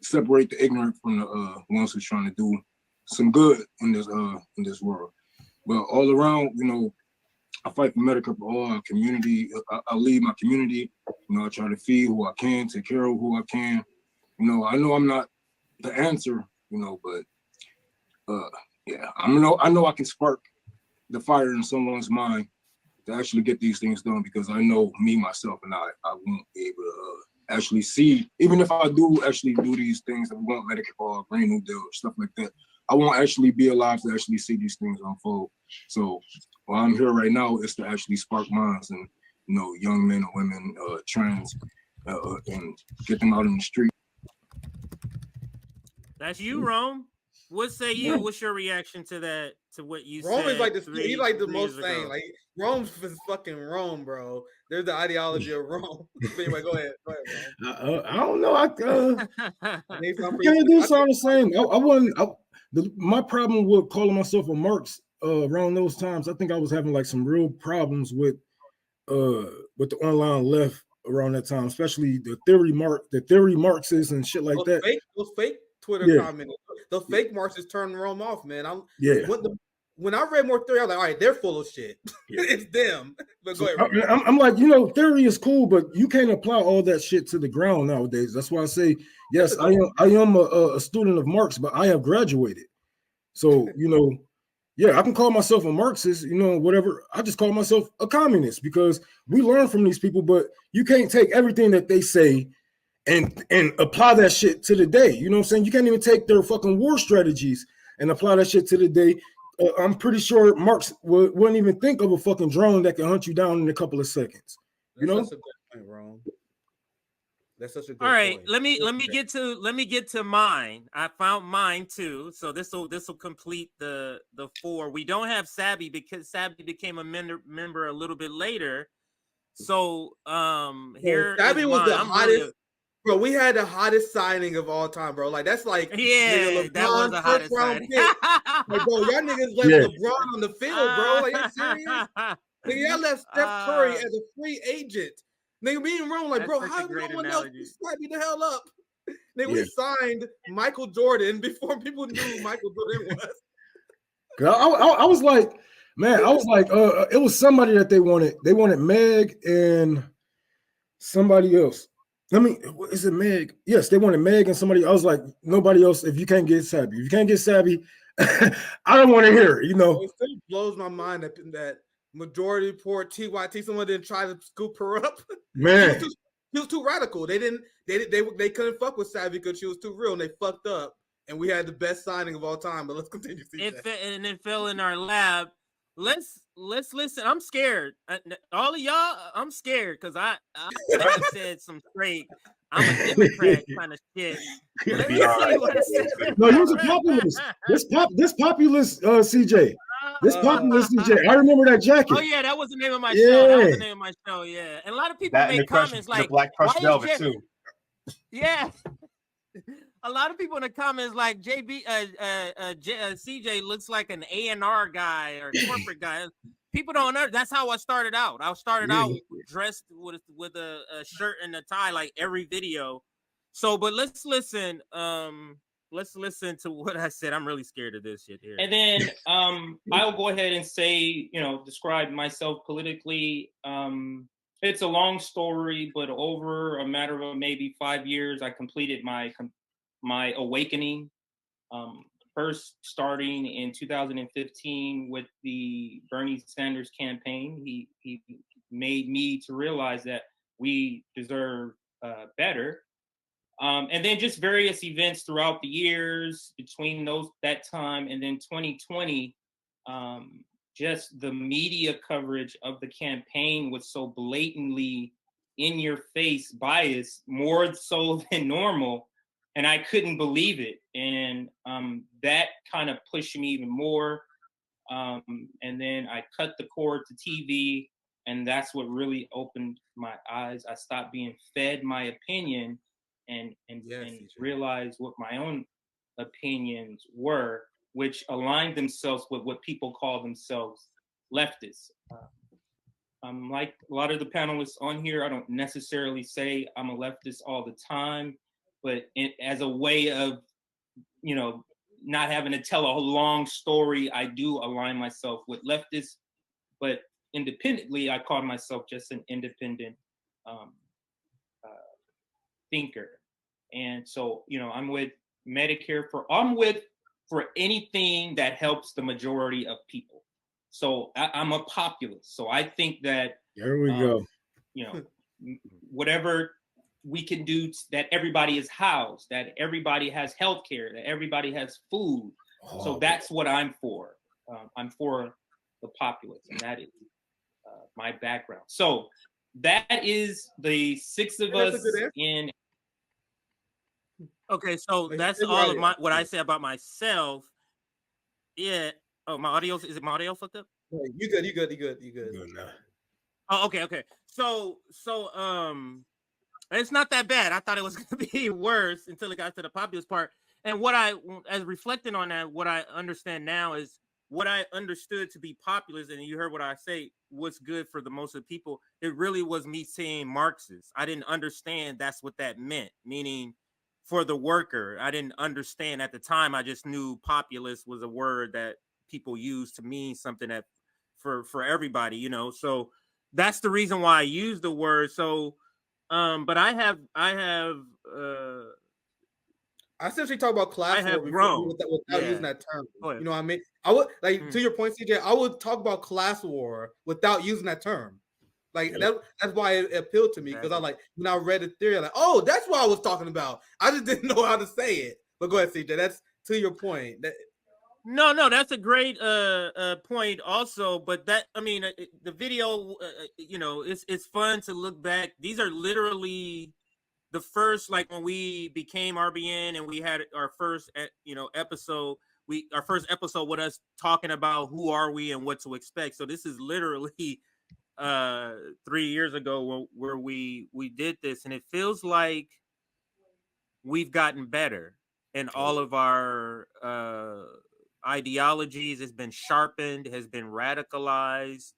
separate the ignorant from the ones who's trying to do some good in this world. But all around, I fight for Medicare for all, our community. I lead my community. I try to feed who I can, take care of who I can. I know I'm not the answer, but I know I can spark the fire in someone's mind to actually get these things done, because I know me, myself, and I won't be able to actually see, even if I do actually do these things that we want Medicare or Green New Deal or stuff like that, I won't actually be alive to actually see these things unfold. So while I'm here right now is to actually spark minds and, you know, young men and women, trans, and get them out in the street. That's you, Rome. What say you? What's your reaction to that? To what you Rome said? is like the he's like the 3 most years sane. ago? Like Rome's fucking Rome, bro. There's the ideology of Rome. But anyway, go ahead, Rome. I don't know. I They sound kind of do pretty- sound the same. I wasn't. My problem with calling myself a Marx around those times, I think I was having like some real problems with the online left around that time, especially the theory Marxists and shit like that. Those fake Twitter Yeah. comments, those fake Marxists turn Rome off, man. Yeah. When I read more theory, I was like, all right, they're full of shit. Yeah. It's them. But go So ahead, Rome. I'm like, you know, theory is cool, but you can't apply all that shit to the ground nowadays. That's why I say, yes, I am a student of Marx, but I have graduated. So, you know, yeah, I can call myself a Marxist, you know, whatever. I just call myself a communist because we learn from these people, but you can't take everything that they say and apply that shit to the day. You know what I'm saying? You can't even take their fucking war strategies and apply that shit to the day. I'm pretty sure Marx wouldn't even think of a fucking drone that can hunt you down in a couple of seconds. You know? That's such a good point, Rome. That's such a good All right, point. let me get to mine. I found mine too. So this will complete the 4. We don't have Sabby because Sabby became a member a little bit later. So here Sabby was mine. the hottest. Bro, we had the hottest signing of all time, bro. Like that's like nigga, that was the hottest signing. Pick. Like, bro, y'all niggas left LeBron on the field, bro. Like, you serious? Nigga, y'all left Steph Curry as a free agent. Nigga, me and Rome, like, bro, how no one else slap me the hell up? Nigga, we signed Michael Jordan before people knew who Michael Jordan was. I was like, man, it was somebody that they wanted. They wanted Meg and somebody else. Is it Meg? Yes, they wanted Meg and somebody. I was like, nobody else. If you can't get Sabby, I don't want to hear it, you know. It still blows my mind that majority poor TYT, someone didn't try to scoop her up. Man, she was too radical. They couldn't fuck with Savvy because she was too real, and they fucked up. And we had the best signing of all time. But let's continue. And it fell in our lab. Let's listen. I'm scared. All of y'all, I'm scared because I said some straight. I'm a Democrat kind of shit. Let me see what it says. No, he was a populist. This populist, CJ. This populist CJ. I remember that jacket. Oh yeah, that was the name of my show. That was the name of my show. Yeah, and a lot of people make comments like, the Black Crush Velvet too. Yeah. A lot of people in the comments like CJ looks like an A&R guy or corporate guy. People don't know. That's how I started out. I started out dressed with a shirt and a tie like every video. So, but let's listen. Let's listen to what I said. I'm really scared of this shit here. And then I'll go ahead and say, describe myself politically. It's a long story, but over a matter of maybe 5 years, I completed my awakening. First starting in 2015 with the Bernie Sanders campaign. He made me to realize that we deserve better. And then just various events throughout the years between that time and then 2020, just the media coverage of the campaign was so blatantly in your face biased, more so than normal. And I couldn't believe it. And that kind of pushed me even more. And then I cut the cord to TV, and that's what really opened my eyes. I stopped being fed my opinion and realized what my own opinions were, which aligned themselves with what people call themselves leftists. Like a lot of the panelists on here, I don't necessarily say I'm a leftist all the time, but as a way of, not having to tell a long story, I do align myself with leftists, but independently, I call myself just an independent thinker. And so, I'm with Medicare for anything that helps the majority of people. So I'm a populist. So I think that There we go. You know, whatever we can do that everybody is housed, that everybody has health care, that everybody has food. So that's what I'm for. I'm for the populace, and that is my background. So that is the 6 of us in. Okay, so that's all of what I say about myself. Yeah. Oh, my audio, is it my audio fucked up? You good. Oh, okay. So it's not that bad. I thought it was gonna be worse until it got to the populist part. And as reflecting on that, what I understand now is what I understood to be populist, and you heard what I say, what's good for the most of the people. It really was me saying Marxist. I didn't understand that's what that meant, meaning for the worker. I didn't understand at the time. I just knew populist was a word that people use to mean something that for everybody, you know. So that's the reason why I use the word. So but I essentially talk about class war grown without using that term. You know what I mean? I would to your point, CJ. I would talk about class war without using that term. Like that's why it appealed to me, because I like when I read the theory, I'm like, oh, that's what I was talking about. I just didn't know how to say it. But go ahead, CJ. That's to your point. No, that's a great point also. But that, I mean, the video, you know, it's fun to look back. These are literally the first, like when we became RBN and we had our first, episode. Our first episode with us talking about who are we and what to expect. So this is literally 3 years ago where we did this, and it feels like we've gotten better in all of our ideologies. Has been sharpened, has been radicalized,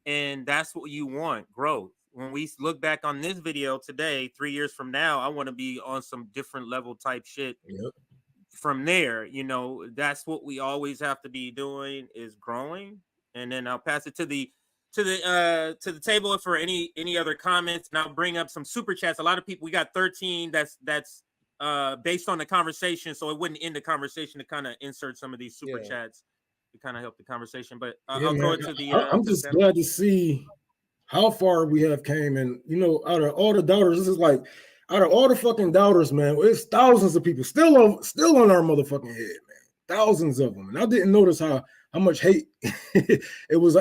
and that's what you want, growth. When we look back on this video today, 3 years from now, I want to be on some different level type shit. From there, you know, that's what we always have to be doing, is growing. And then I'll pass it to the table for any other comments, and I'll bring up some super chats. A lot of people, we got 13 that's based on the conversation, so it wouldn't end the conversation to kind of insert some of these super chats to kind of help the conversation. But I'll throw it to the I'm just glad to see how far we have came. And you know, out of all the doubters, this is like, out of all the fucking doubters, man, it's thousands of people still on our motherfucking head, man. Thousands of them. And I didn't notice how much hate it was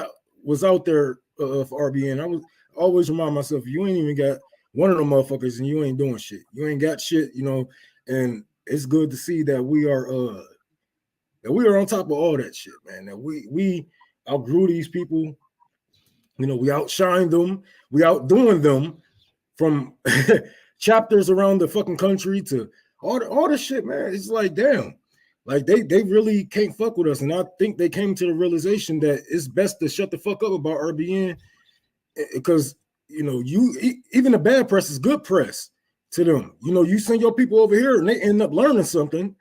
out there for RBN. I was always remind myself, you ain't even got one of them motherfuckers and you ain't doing shit. You ain't got shit, you know. And it's good to see that we are on top of all that shit, man. That we outgrew these people. You know, we outshined them, we outdoing them from chapters around the fucking country to all the shit, man. It's like, damn, like they really can't fuck with us. And I think they came to the realization that it's best to shut the fuck up about RBN, because you know, even the bad press is good press to them. You know, you send your people over here and they end up learning something.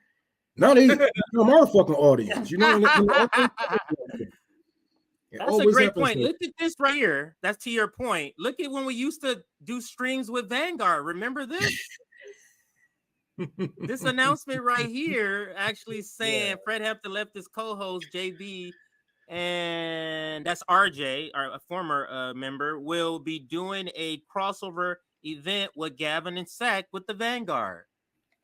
Now they become our fucking audience. You know, that's a great point. Look at this right here. That's to your point. Look at when we used to do streams with Vanguard. Remember this? This announcement right here actually saying Fred Hampton left his co-host JB, and that's RJ, a former member, will be doing a crossover event with Gavin and Sack with the Vanguard.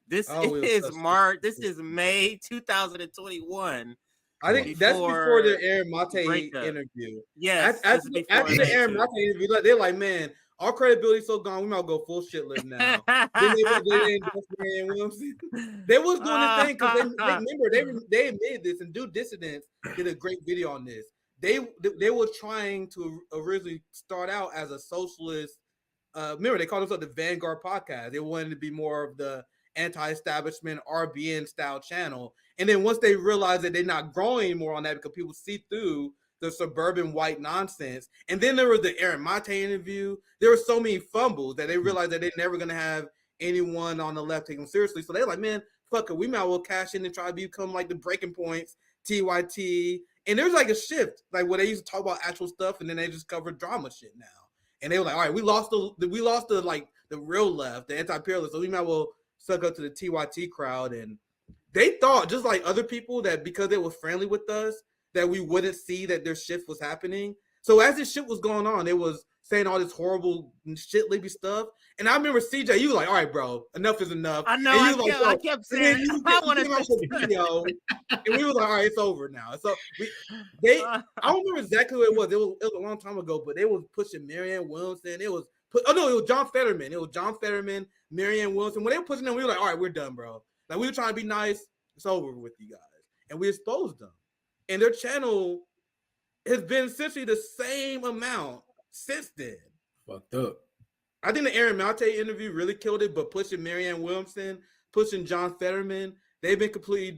This is May 2021. I think that's before the Aaron Mate interview. Yes, after the Aaron Mate interview, they're like, man, our credibility's so gone, we might go full shit list now. They was doing this thing because remember they admitted this, and Dude Dissidents did a great video on this. They were trying to originally start out as a socialist. Remember, they called themselves the Vanguard Podcast. They wanted to be more of the anti-establishment RBN style channel, and then once they realized that they're not growing anymore on that because people see through the suburban white nonsense, and then there was the Aaron Mate interview. There were so many fumbles that they realized that they're never going to have anyone on the left take them seriously. So they're like, man, fuck it, we might as well cash in and try to become like the Breaking Points, TYT. And there's like a shift, like where they used to talk about actual stuff, and then they just cover drama shit now. And they were like, all right, we lost the like the real left, the anti-imperialist, so we might as well suck up to the TYT crowd. And they thought, just like other people, that because they were friendly with us, that we wouldn't see that their shift was happening. So as this shit was going on, it was saying all this horrible shit lippy stuff. And I remember CJ, you were like, all right, bro, enough is enough. I know. I kept saying, I want to the video, and we was like, all right, it's over now. So I don't remember exactly what it was. It was a long time ago, but they was pushing Marianne Williamson. It was John Fetterman. It was John Fetterman, Marianne Williamson. When they were pushing them, we were like, all right, we're done, bro. Like, we were trying to be nice. It's over with you guys. And we exposed them. And their channel has been essentially the same amount since then. Fucked up. I think the Aaron Mate interview really killed it, but pushing Marianne Williamson, pushing John Fetterman, they've been completely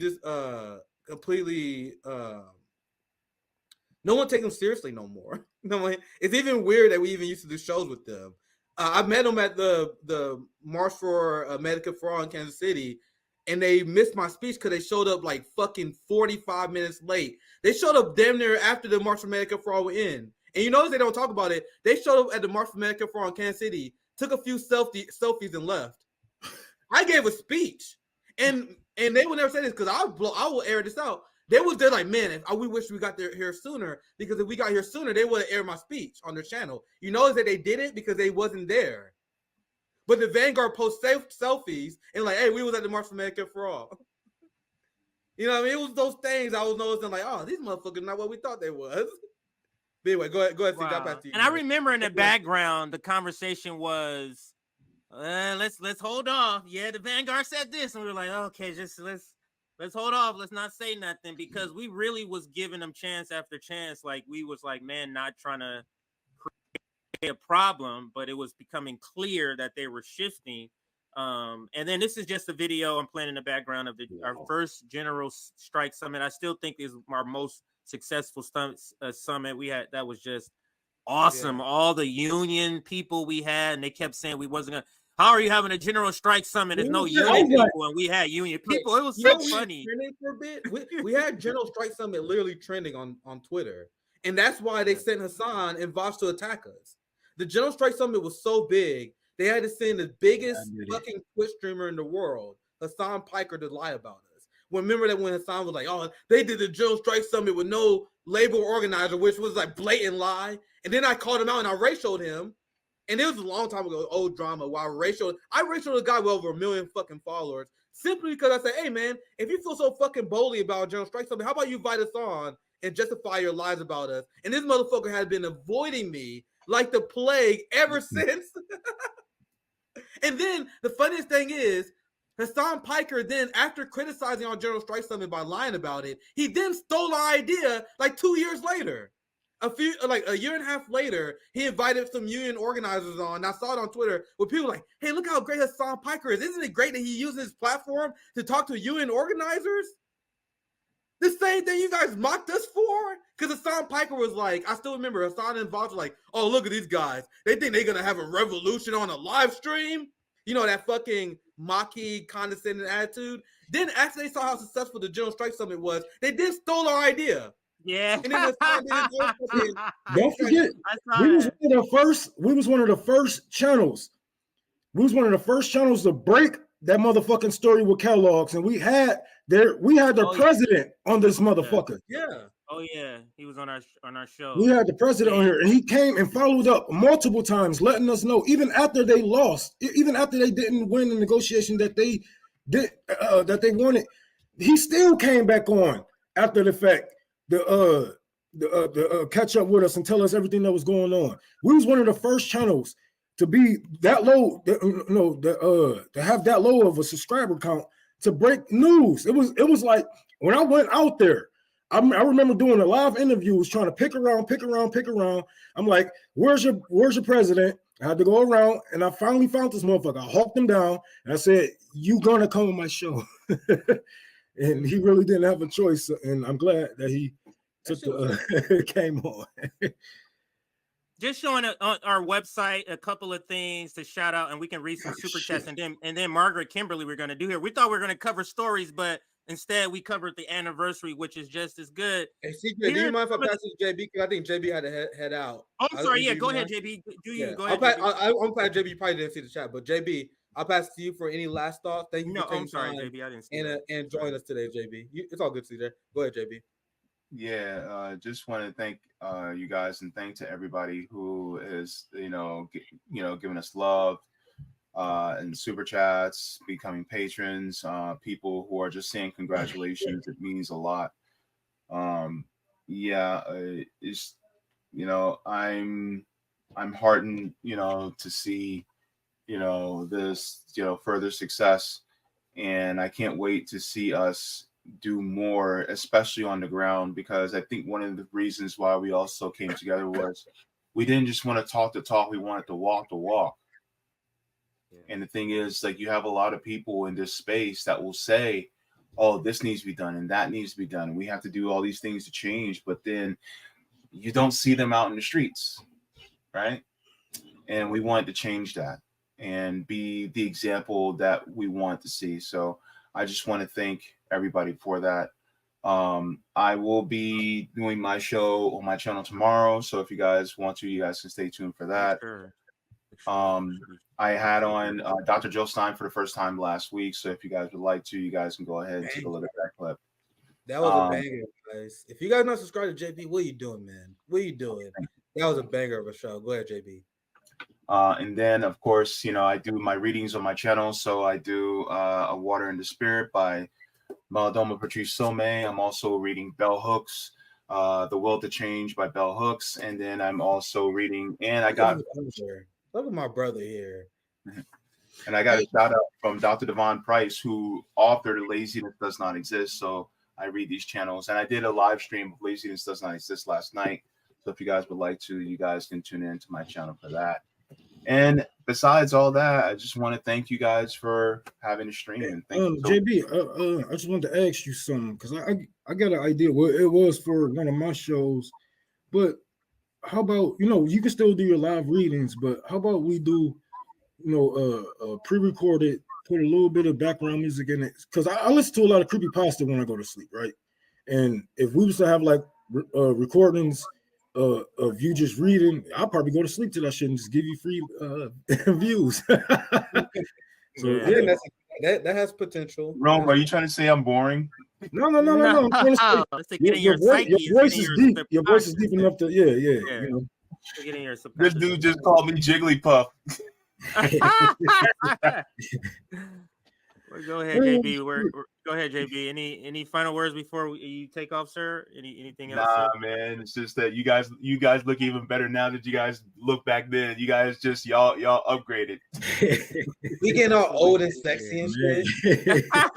no one takes them seriously no more. No, it's even weird that we even used to do shows with them. I met them at the March for Medicare for All in Kansas City, and they missed my speech because they showed up like fucking 45 minutes late. They showed up damn near after the March for Medicare for All went in. And you notice they don't talk about it. They showed up at the March for Medicare for All in Kansas City, took a few selfies and left. I gave a speech, and they would never say this because I will air this out. They're like, man, we wish we got here sooner, because if we got here sooner, they would have aired my speech on their channel. You notice that they did it because they wasn't there. But the Vanguard post selfies and like, hey, we was at the March for Medicare for All. You know what I mean? It was those things I was noticing, like, oh, these motherfuckers not what we thought they was. But anyway, go ahead. Wow. And I remember in the background, the conversation was, let's hold off. Yeah, the Vanguard said this, and we were like, okay, just let's hold off. Let's not say nothing, because we really was giving them chance after chance. Like, we was like, man, not trying to create a problem, but it was becoming clear that they were shifting. And then this is just a video I'm playing in the background of our first General Strike Summit. I still think is our most successful summit we had. That was just awesome. Yeah. All the union people we had, and they kept saying we wasn't gonna. How are you having a General Strike Summit? There's no union people, and we had union people. It was so funny. For a bit. We had General Strike Summit literally trending on Twitter, and that's why they sent Hassan and Vosh to attack us. The General Strike Summit was so big, they had to send the biggest fucking Twitch streamer in the world, Hassan Piker, to lie about us. Remember that when Hassan was like, oh, they did the General Strike Summit with no label organizer, which was like blatant lie. And then I called him out and I ratioed him. And it was a long time ago, old drama, where I ratioed a guy with over 1 million fucking followers, simply because I said, hey man, if you feel so fucking boldly about General Strike Summit, how about you invite us on and justify your lies about us? And this motherfucker had been avoiding me like the plague ever since. And then the funniest thing is, Hassan Piker then, after criticizing our General Strike Summit by lying about it, he then stole our idea like 2 years later. A year and a half later, he invited some union organizers on. And I saw it on Twitter where people were like, hey, look how great Hassan Piker is. Isn't it great that he uses his platform to talk to union organizers? The same thing you guys mocked us for? Because Hassan Piker was like, I still remember Hassan and Vosh were like, oh, look at these guys. They think they're going to have a revolution on a live stream. You know, that fucking mocky, condescending attitude. Then after they saw how successful the General Strike Summit was, they then stole our idea. Yeah. And then don't forget, we was one of the first channels. We was one of the first channels to break that motherfucking story with Kellogg's, and we had their president on this motherfucker. Yeah. Oh yeah, he was on our show. We had the president on here, and he came and followed up multiple times, letting us know, even after they lost, even after they didn't win the negotiation that they did, that they wanted, he still came back on after the fact, the catch up with us and tell us everything that was going on. We was one of the first channels to be that low, to have that low of a subscriber count to break news. It was like when I went out there. I remember doing a live interviews, trying to pick around. I'm like, where's your president? I had to go around, and I finally found this motherfucker. I hawked him down, and I said, you gonna come on my show. And he really didn't have a choice, and I'm glad that he came on. Just showing on our website a couple of things to shout out, and we can read some super chats, and then Margaret Kimberly we're going to do here. We thought we were going to cover stories, but instead we covered the anniversary, which is just as good. Hey, CJ, do you mind if I pass this to JB? Because I think JB had to head out. Oh, I'm sorry. Yeah, go ahead, JB. Go ahead. I'll pass JB. You probably didn't see the chat, but JB, I'll pass to you for any last thoughts. Thank you. No, I'm sorry, JB. I didn't see and join us today, JB. It's all good, CJ. Go ahead, JB. Yeah, just want to thank you guys and thank to everybody who is giving us love and super chats, becoming patrons, people who are just saying congratulations. It means a lot. Um, yeah, it's I'm heartened, to see this further success, and I can't wait to see us do more, especially on the ground, because I think one of the reasons why we also came together was we didn't just want to talk the talk, we wanted to walk the walk. And the thing is, like, you have a lot of people in this space that will say, oh, this needs to be done and that needs to be done, and we have to do all these things to change, but then you don't see them out in the streets, right? And we wanted to change that and be the example that we want to see. So I just want to thank everybody for that. I will be doing my show on my channel tomorrow, so if you guys want to, you guys can stay tuned for that. Sure. I had on Dr. Joe Stein for the first time last week, so if you guys would like to, you guys can go ahead and take a look at that clip. That was a banger, guys. If you guys not subscribed to JB, what are you doing, man? What are you doing? That was a banger of a show. Go ahead, JB. And then, of course, I do my readings on my channel. So I do A Water in the Spirit by Maladoma Patrice Somé. I'm also reading Bell Hooks, The Will to Change by Bell Hooks. And then I'm also reading, and I got... Look at my brother here. And I got a shout out from Dr. Devon Price, who authored Laziness Does Not Exist. So I read these channels. And I did a live stream of Laziness Does Not Exist last night. So if you guys would like to, you guys can tune in to my channel for that. And besides all that, I just want to thank you guys for having a stream. And thank you JB, I just wanted to ask you something, because I got an idea. Well, it was for one of my shows, but how about, you can still do your live readings, but how about we do, pre-recorded, put a little bit of background music in it, because I listen to a lot of creepypasta when I go to sleep, right? And if we was to have like recordings of you just reading, I'll probably go to sleep to that shit and just give you free views. So yeah, that has potential. Rome, are you trying to say I'm boring? No. I'm trying to say, your voice is deep. Your voice is deep enough to This dude just called me Jigglypuff. Go ahead, JB. Go ahead, JB. Any final words before you take off, sir? Anything else? Nah, man. It's just that you guys look even better now that you guys look back then. You guys just y'all upgraded. We getting all old and sexy and shit. I'm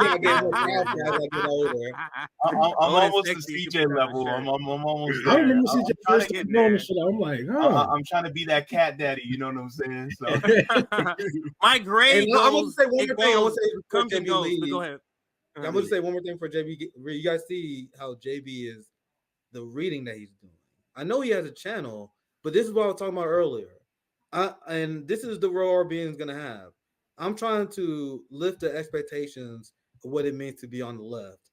almost to CJ level. I'm almost there. I remember CJ first time shit. I'm like, I'm trying to be that cat daddy. You know what I'm saying? So my grade. I'm gonna say one more thing. I want to say comes and goes. Go ahead. I'm going to say one more thing for JB. You guys see how JB is, the reading that he's doing. I know he has a channel, but this is what I was talking about earlier. And this is the role RBN is going to have. I'm trying to lift the expectations of what it means to be on the left.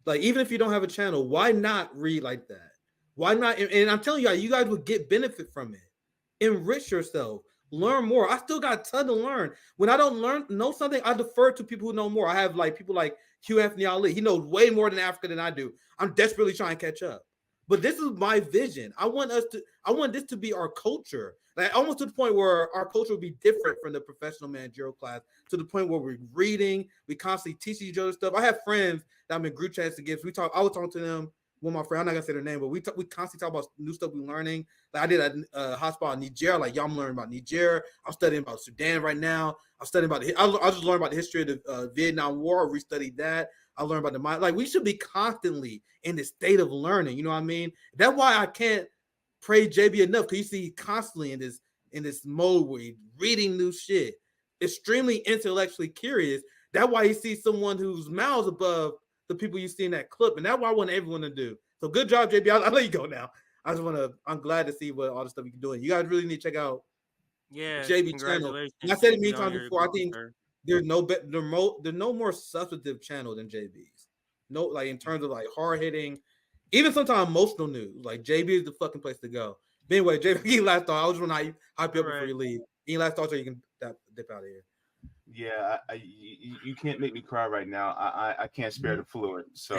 Like, even if you don't have a channel, why not read like that? Why not? And I'm telling you guys would get benefit from it. Enrich yourself. Learn more. I still got a ton to learn. When I don't know something, I defer to people who know more. I have people like Hugh Anthony Ali. He knows way more than Africa than I do. I'm desperately trying to catch up. But this is my vision. I want this to be our culture. Like, almost to the point where our culture will be different from the professional managerial class, to the point where we're reading, we constantly teach each other stuff. I have friends that I'm in group chats against. I was talking to them. One of my friends, I'm not gonna say their name, but we constantly talk about new stuff we're learning. Like, I did a hotspot in Niger. Like, y'all, I'm learning about Niger. I'm studying about Sudan right now. I'm studying about I just learned about the history of the Vietnam War. I restudied that. I learned about the mind. Like, we should be constantly in the state of learning. You know what I mean? That's why I can't praise JB enough, because you see constantly in this mode where he's reading new shit, extremely intellectually curious. That's why you see someone who's miles above the people you see in that clip, and that's what I want everyone to do. So good job, JB. I'll let you go now. I'm glad to see what all the stuff you can do. You guys really need to check out JB channel. And I said it many times before. I think there's no more substantive channel than JB's. No, like, in terms of like hard hitting, even sometimes emotional news. Like, JB is the fucking place to go. But anyway, JB, any last thought? I just want to hype you up before you leave. Any last thoughts, so you can dip out of here. Yeah, you can't make me cry right now. I can't spare the fluid. So,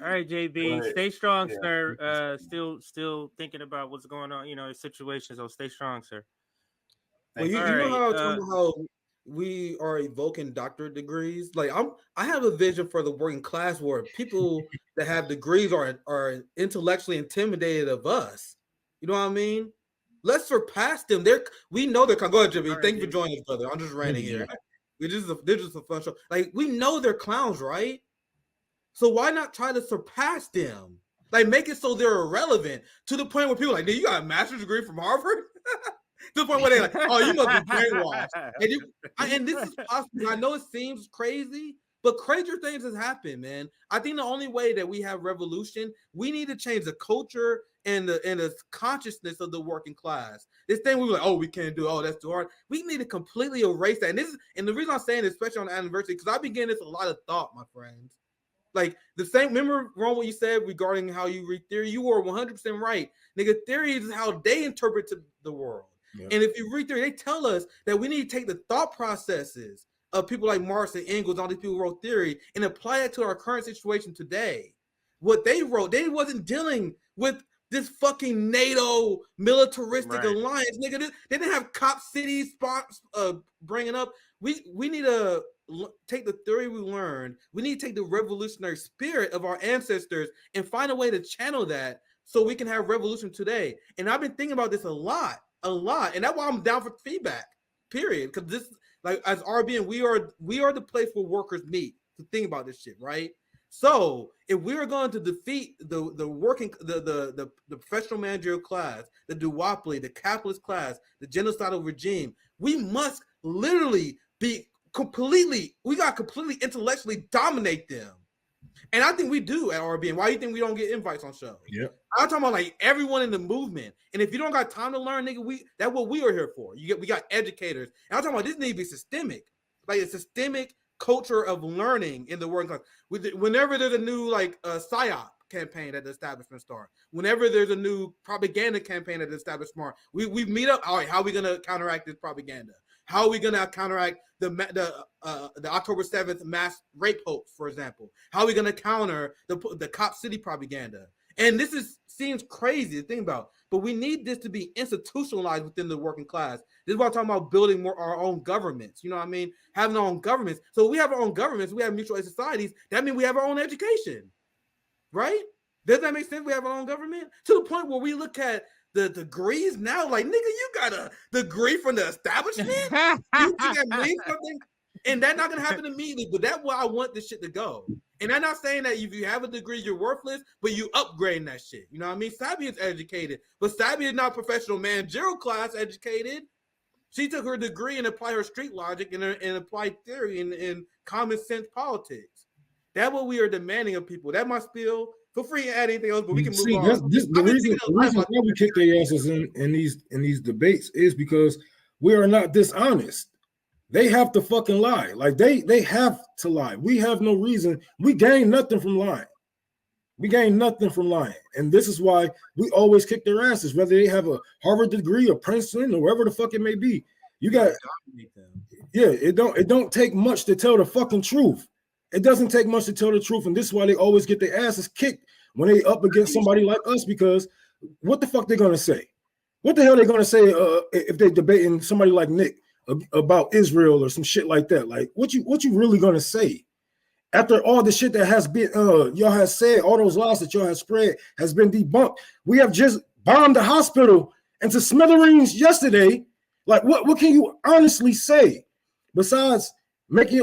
All right, JB, but stay strong, yeah, sir. Still thinking about what's going on, the situation. So stay strong, sir. Well, thank you, you. All you know right. how I talk about how we are evoking doctorate degrees. Like I have a vision for the working class where people that have degrees are intellectually intimidated of us. You know what I mean? Let's surpass them. We know they're. Go ahead, Jimmy. All right, Thank you for Jimmy. joining us, brother. I'm just ranting here. They're just a fun show. Like we know they're clowns, right? So why not try to surpass them? Like make it so they're irrelevant to the point where people are like, you got a master's degree from Harvard? To the point where they're like, oh, you must be brainwashed. And this is possible. I know it seems crazy, but crazier things has happened, man. I think the only way that we have revolution, we need to change the culture and the consciousness of the working class. This thing we were like, oh, we can't do it. Oh, that's too hard. We need to completely erase that. And the reason I'm saying this, especially on the anniversary, because I've been getting this a lot of thought, my friends. Like the same, remember, Ron, what you said regarding how you read theory? You were 100% right. Nigga, theory is how they interpret the world. Yep. And if you read theory, they tell us that we need to take the thought processes of people like Marx and Engels, all these people who wrote theory, and apply it to our current situation today. What they wrote, they wasn't dealing with this fucking NATO militaristic alliance, nigga. They didn't have cop cities bringing up. We need to take the theory we learned. We need to take the revolutionary spirit of our ancestors and find a way to channel that so we can have revolution today. And I've been thinking about this a lot. And that's why I'm down for feedback, period. Because this, like, as RBN, we are the place where workers meet to think about this shit, right? So if we are going to defeat the professional managerial class, the duopoly, the capitalist class, the genocidal regime, we must literally be completely intellectually dominate them. And I think we do at RBN. Why do you think we don't get invites on shows? Yeah. I'm talking about like everyone in the movement. And if you don't got time to learn, nigga, that's what we are here for. We got educators. And I'm talking about this needs to be systemic. Like a systemic culture of learning in the working class. Whenever there's a new PSYOP campaign at the establishment start, whenever there's a new propaganda campaign at the establishment, we meet up. All right, how are we gonna counteract this propaganda? How are we gonna counteract the October 7th mass rape hoax, for example? How are we gonna counter the Cop City propaganda? And this seems crazy to think about, but we need this to be institutionalized within the working class. This is why I'm talking about building our own governments. You know what I mean? Having our own governments. So we have our own governments. We have mutual aid societies. That means we have our own education, right? Does that make sense? We have our own government to the point where we look at the degrees now. Like, nigga, you got a degree from the establishment? You think that means something? And that's not gonna happen immediately. But that's where I want this shit to go. And I'm not saying that if you have a degree, you're worthless, but you upgrading that shit. You know what I mean? Sabi is educated, but Sabi is not professional managerial class educated. She took her degree and applied her street logic and applied theory and common sense politics. That's what we are demanding of people. That my spiel. Feel free to add anything else, but we can move on. The reason why we kick their asses in these debates is because we are not dishonest. They have to fucking lie. Like they have to lie. We have no reason. We gain nothing from lying. We gain nothing from lying. And this is why we always kick their asses, whether they have a Harvard degree or Princeton or wherever the fuck it may be. You got, yeah, it don't take much to tell the fucking truth. It doesn't take much to tell the truth. And this is why they always get their asses kicked when they up against somebody like us, because what the fuck they gonna say? What the hell they gonna say if they debating somebody like Nick about Israel or some shit like that? Like, what you really gonna say after all the shit that has been y'all has said, all those lies that y'all have spread has been debunked? We have just bombed the hospital into smithereens yesterday. Like, what can you honestly say besides making,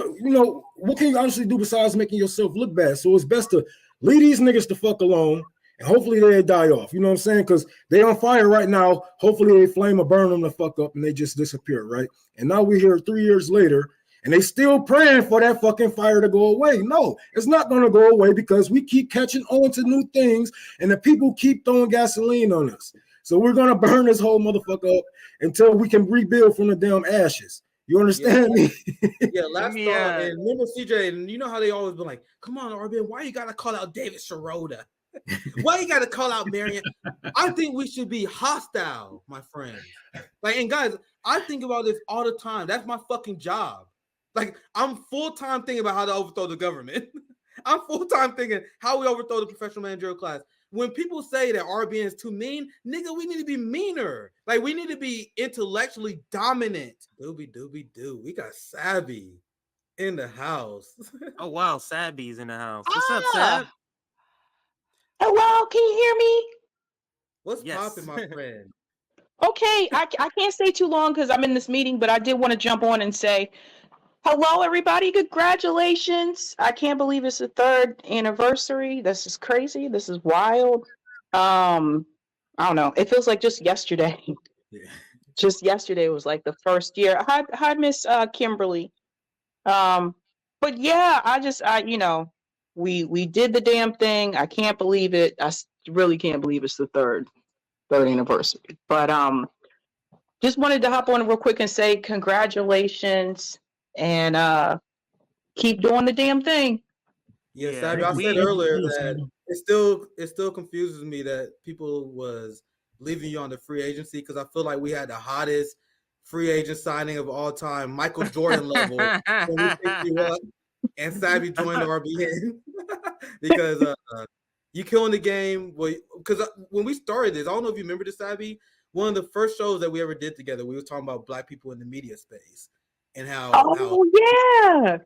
what can you honestly do besides making yourself look bad? So it's best to leave these niggas the fuck alone, and hopefully they die off. You know what I'm saying? Because they on fire right now. Hopefully they flame or burn them the fuck up and they just disappear, right? And now we're here 3 years later and they still praying for that fucking fire to go away. No, it's not going to go away because we keep catching on to new things and the people keep throwing gasoline on us. So we're going to burn this whole motherfucker up until we can rebuild from the damn ashes. You understand me? Yeah, last thought. And remember, CJ, and you know how they always been like, come on, RBN, why you got to call out David Sirota? Why you gotta call out Marion? I think we should be hostile, my friends. Like, and guys, I think about this all the time. That's my fucking job. Like, I'm full-time thinking about how to overthrow the government. I'm full-time thinking how we overthrow the professional managerial class. When people say that RBN is too mean, nigga, we need to be meaner. Like, we need to be intellectually dominant. Doobie doobie doo. We got Savvy in the house. Oh wow, Sabby's in the house. What's up, Sab? Hello, can you hear me? What's Yes. popping, my friend? Okay, I can't stay too long because I'm in this meeting, but I did want to jump on and say hello, everybody. Congratulations. I can't believe it's the 3rd anniversary. This is crazy. This is wild. I don't know. It feels like just yesterday. Yeah. Just yesterday was like the first year. Hi, Miss Kimberly. But yeah, we did the damn thing. I can't believe it. Really can't believe it's the third anniversary. But just wanted to hop on real quick and say congratulations and keep doing the damn thing. Yeah, Yeah, Savvy, I we- said earlier that it still confuses me that people was leaving you on the free agency because I feel like we had the hottest free agent signing of all time, Michael Jordan level, when we picked you up, and Savvy joined the RBN because you killing the game. Well, because when we started this, I don't know if you remember this, Savvy. One of the first shows that we ever did together, we were talking about Black people in the media space and how. Yeah.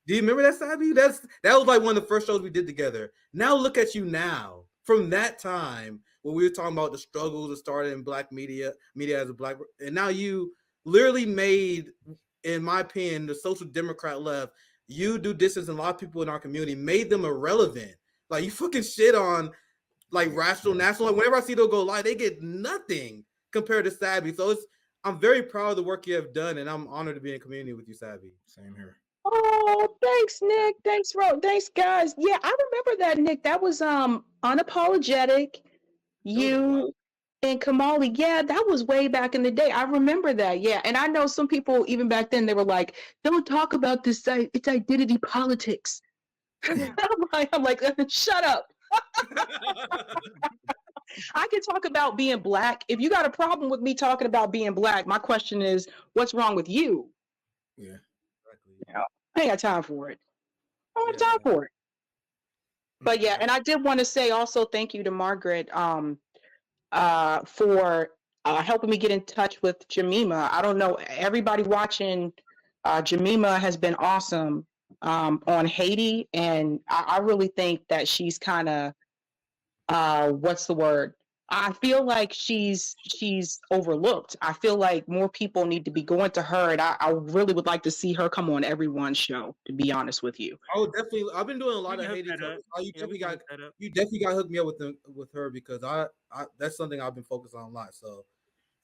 Do you remember that, Savvy? That was like one of the first shows we did together. Now look at you now. From that time when we were talking about the struggles of starting in Black media as a Black, and now you literally made, in my opinion, the social democrat left. You do distance, and a lot of people in our community made them irrelevant. Like, you fucking shit on like Rational National. Like, whenever I see them go live, they get nothing compared to Savvy. So I'm very proud of the work you have done, and I'm honored to be in community with you, Savvy. Same here. Oh, thanks, Nick. Thanks, Ro. Thanks, guys. Yeah, I remember that, Nick. That was unapologetic. You and Kamali. Yeah, that was way back in the day. I remember that. Yeah, and I know some people even back then they were like, "Don't talk about this. It's identity politics." I'm like, shut up. I can talk about being Black. If you got a problem with me talking about being Black, my question is, what's wrong with you? Yeah. You know, I ain't got time for it. I don't have time for it. But yeah, and I did want to say also thank you to Margaret for helping me get in touch with Jemima. I don't know, everybody watching, Jemima has been awesome on Haiti, and I really think that she's kind of what's the word? I feel like she's overlooked. I feel like more people need to be going to her, and I really would like to see her come on everyone's show, to be honest with you. Oh, definitely. I've been doing a lot We of can Haiti. hook that up. You Yeah, we definitely can got hook that up. you definitely got to hook me up with her because I that's something I've been focused on a lot. So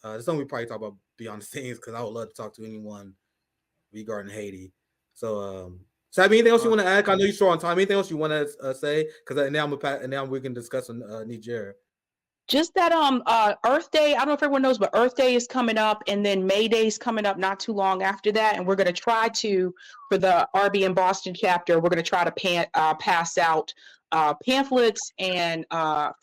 that's something we probably talk about beyond the scenes because I would love to talk to anyone regarding Haiti. So Sabby, anything else you want to add? I know you're short on time. Anything else you want to say? Because now we can discuss on Niger. Just that Earth Day, I don't know if everyone knows, but Earth Day is coming up, and then May Day is coming up not too long after that. And we're going to try to, for the RBN Boston chapter, we're going to try to pass out pamphlets and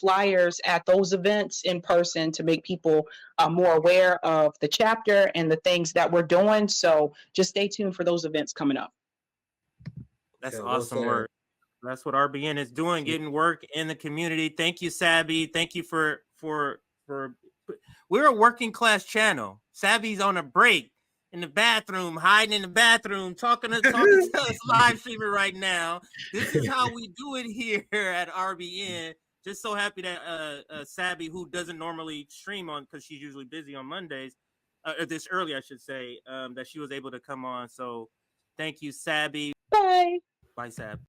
flyers at those events in person to make people more aware of the chapter and the things that we're doing. So just stay tuned for those events coming up. That's Yeah, awesome work. That's what RBN is doing, getting work in the community. Thank you, Sabby. Thank you for we're a working class channel. Sabby's on a break in the bathroom, hiding in the bathroom, talking to us live streaming right now. This is how we do it here at RBN. Just so happy that Sabby, who doesn't normally stream on because she's usually busy on Mondays, this early I should say, that she was able to come on. So thank you, Sabby. Bye. Bye, Sab.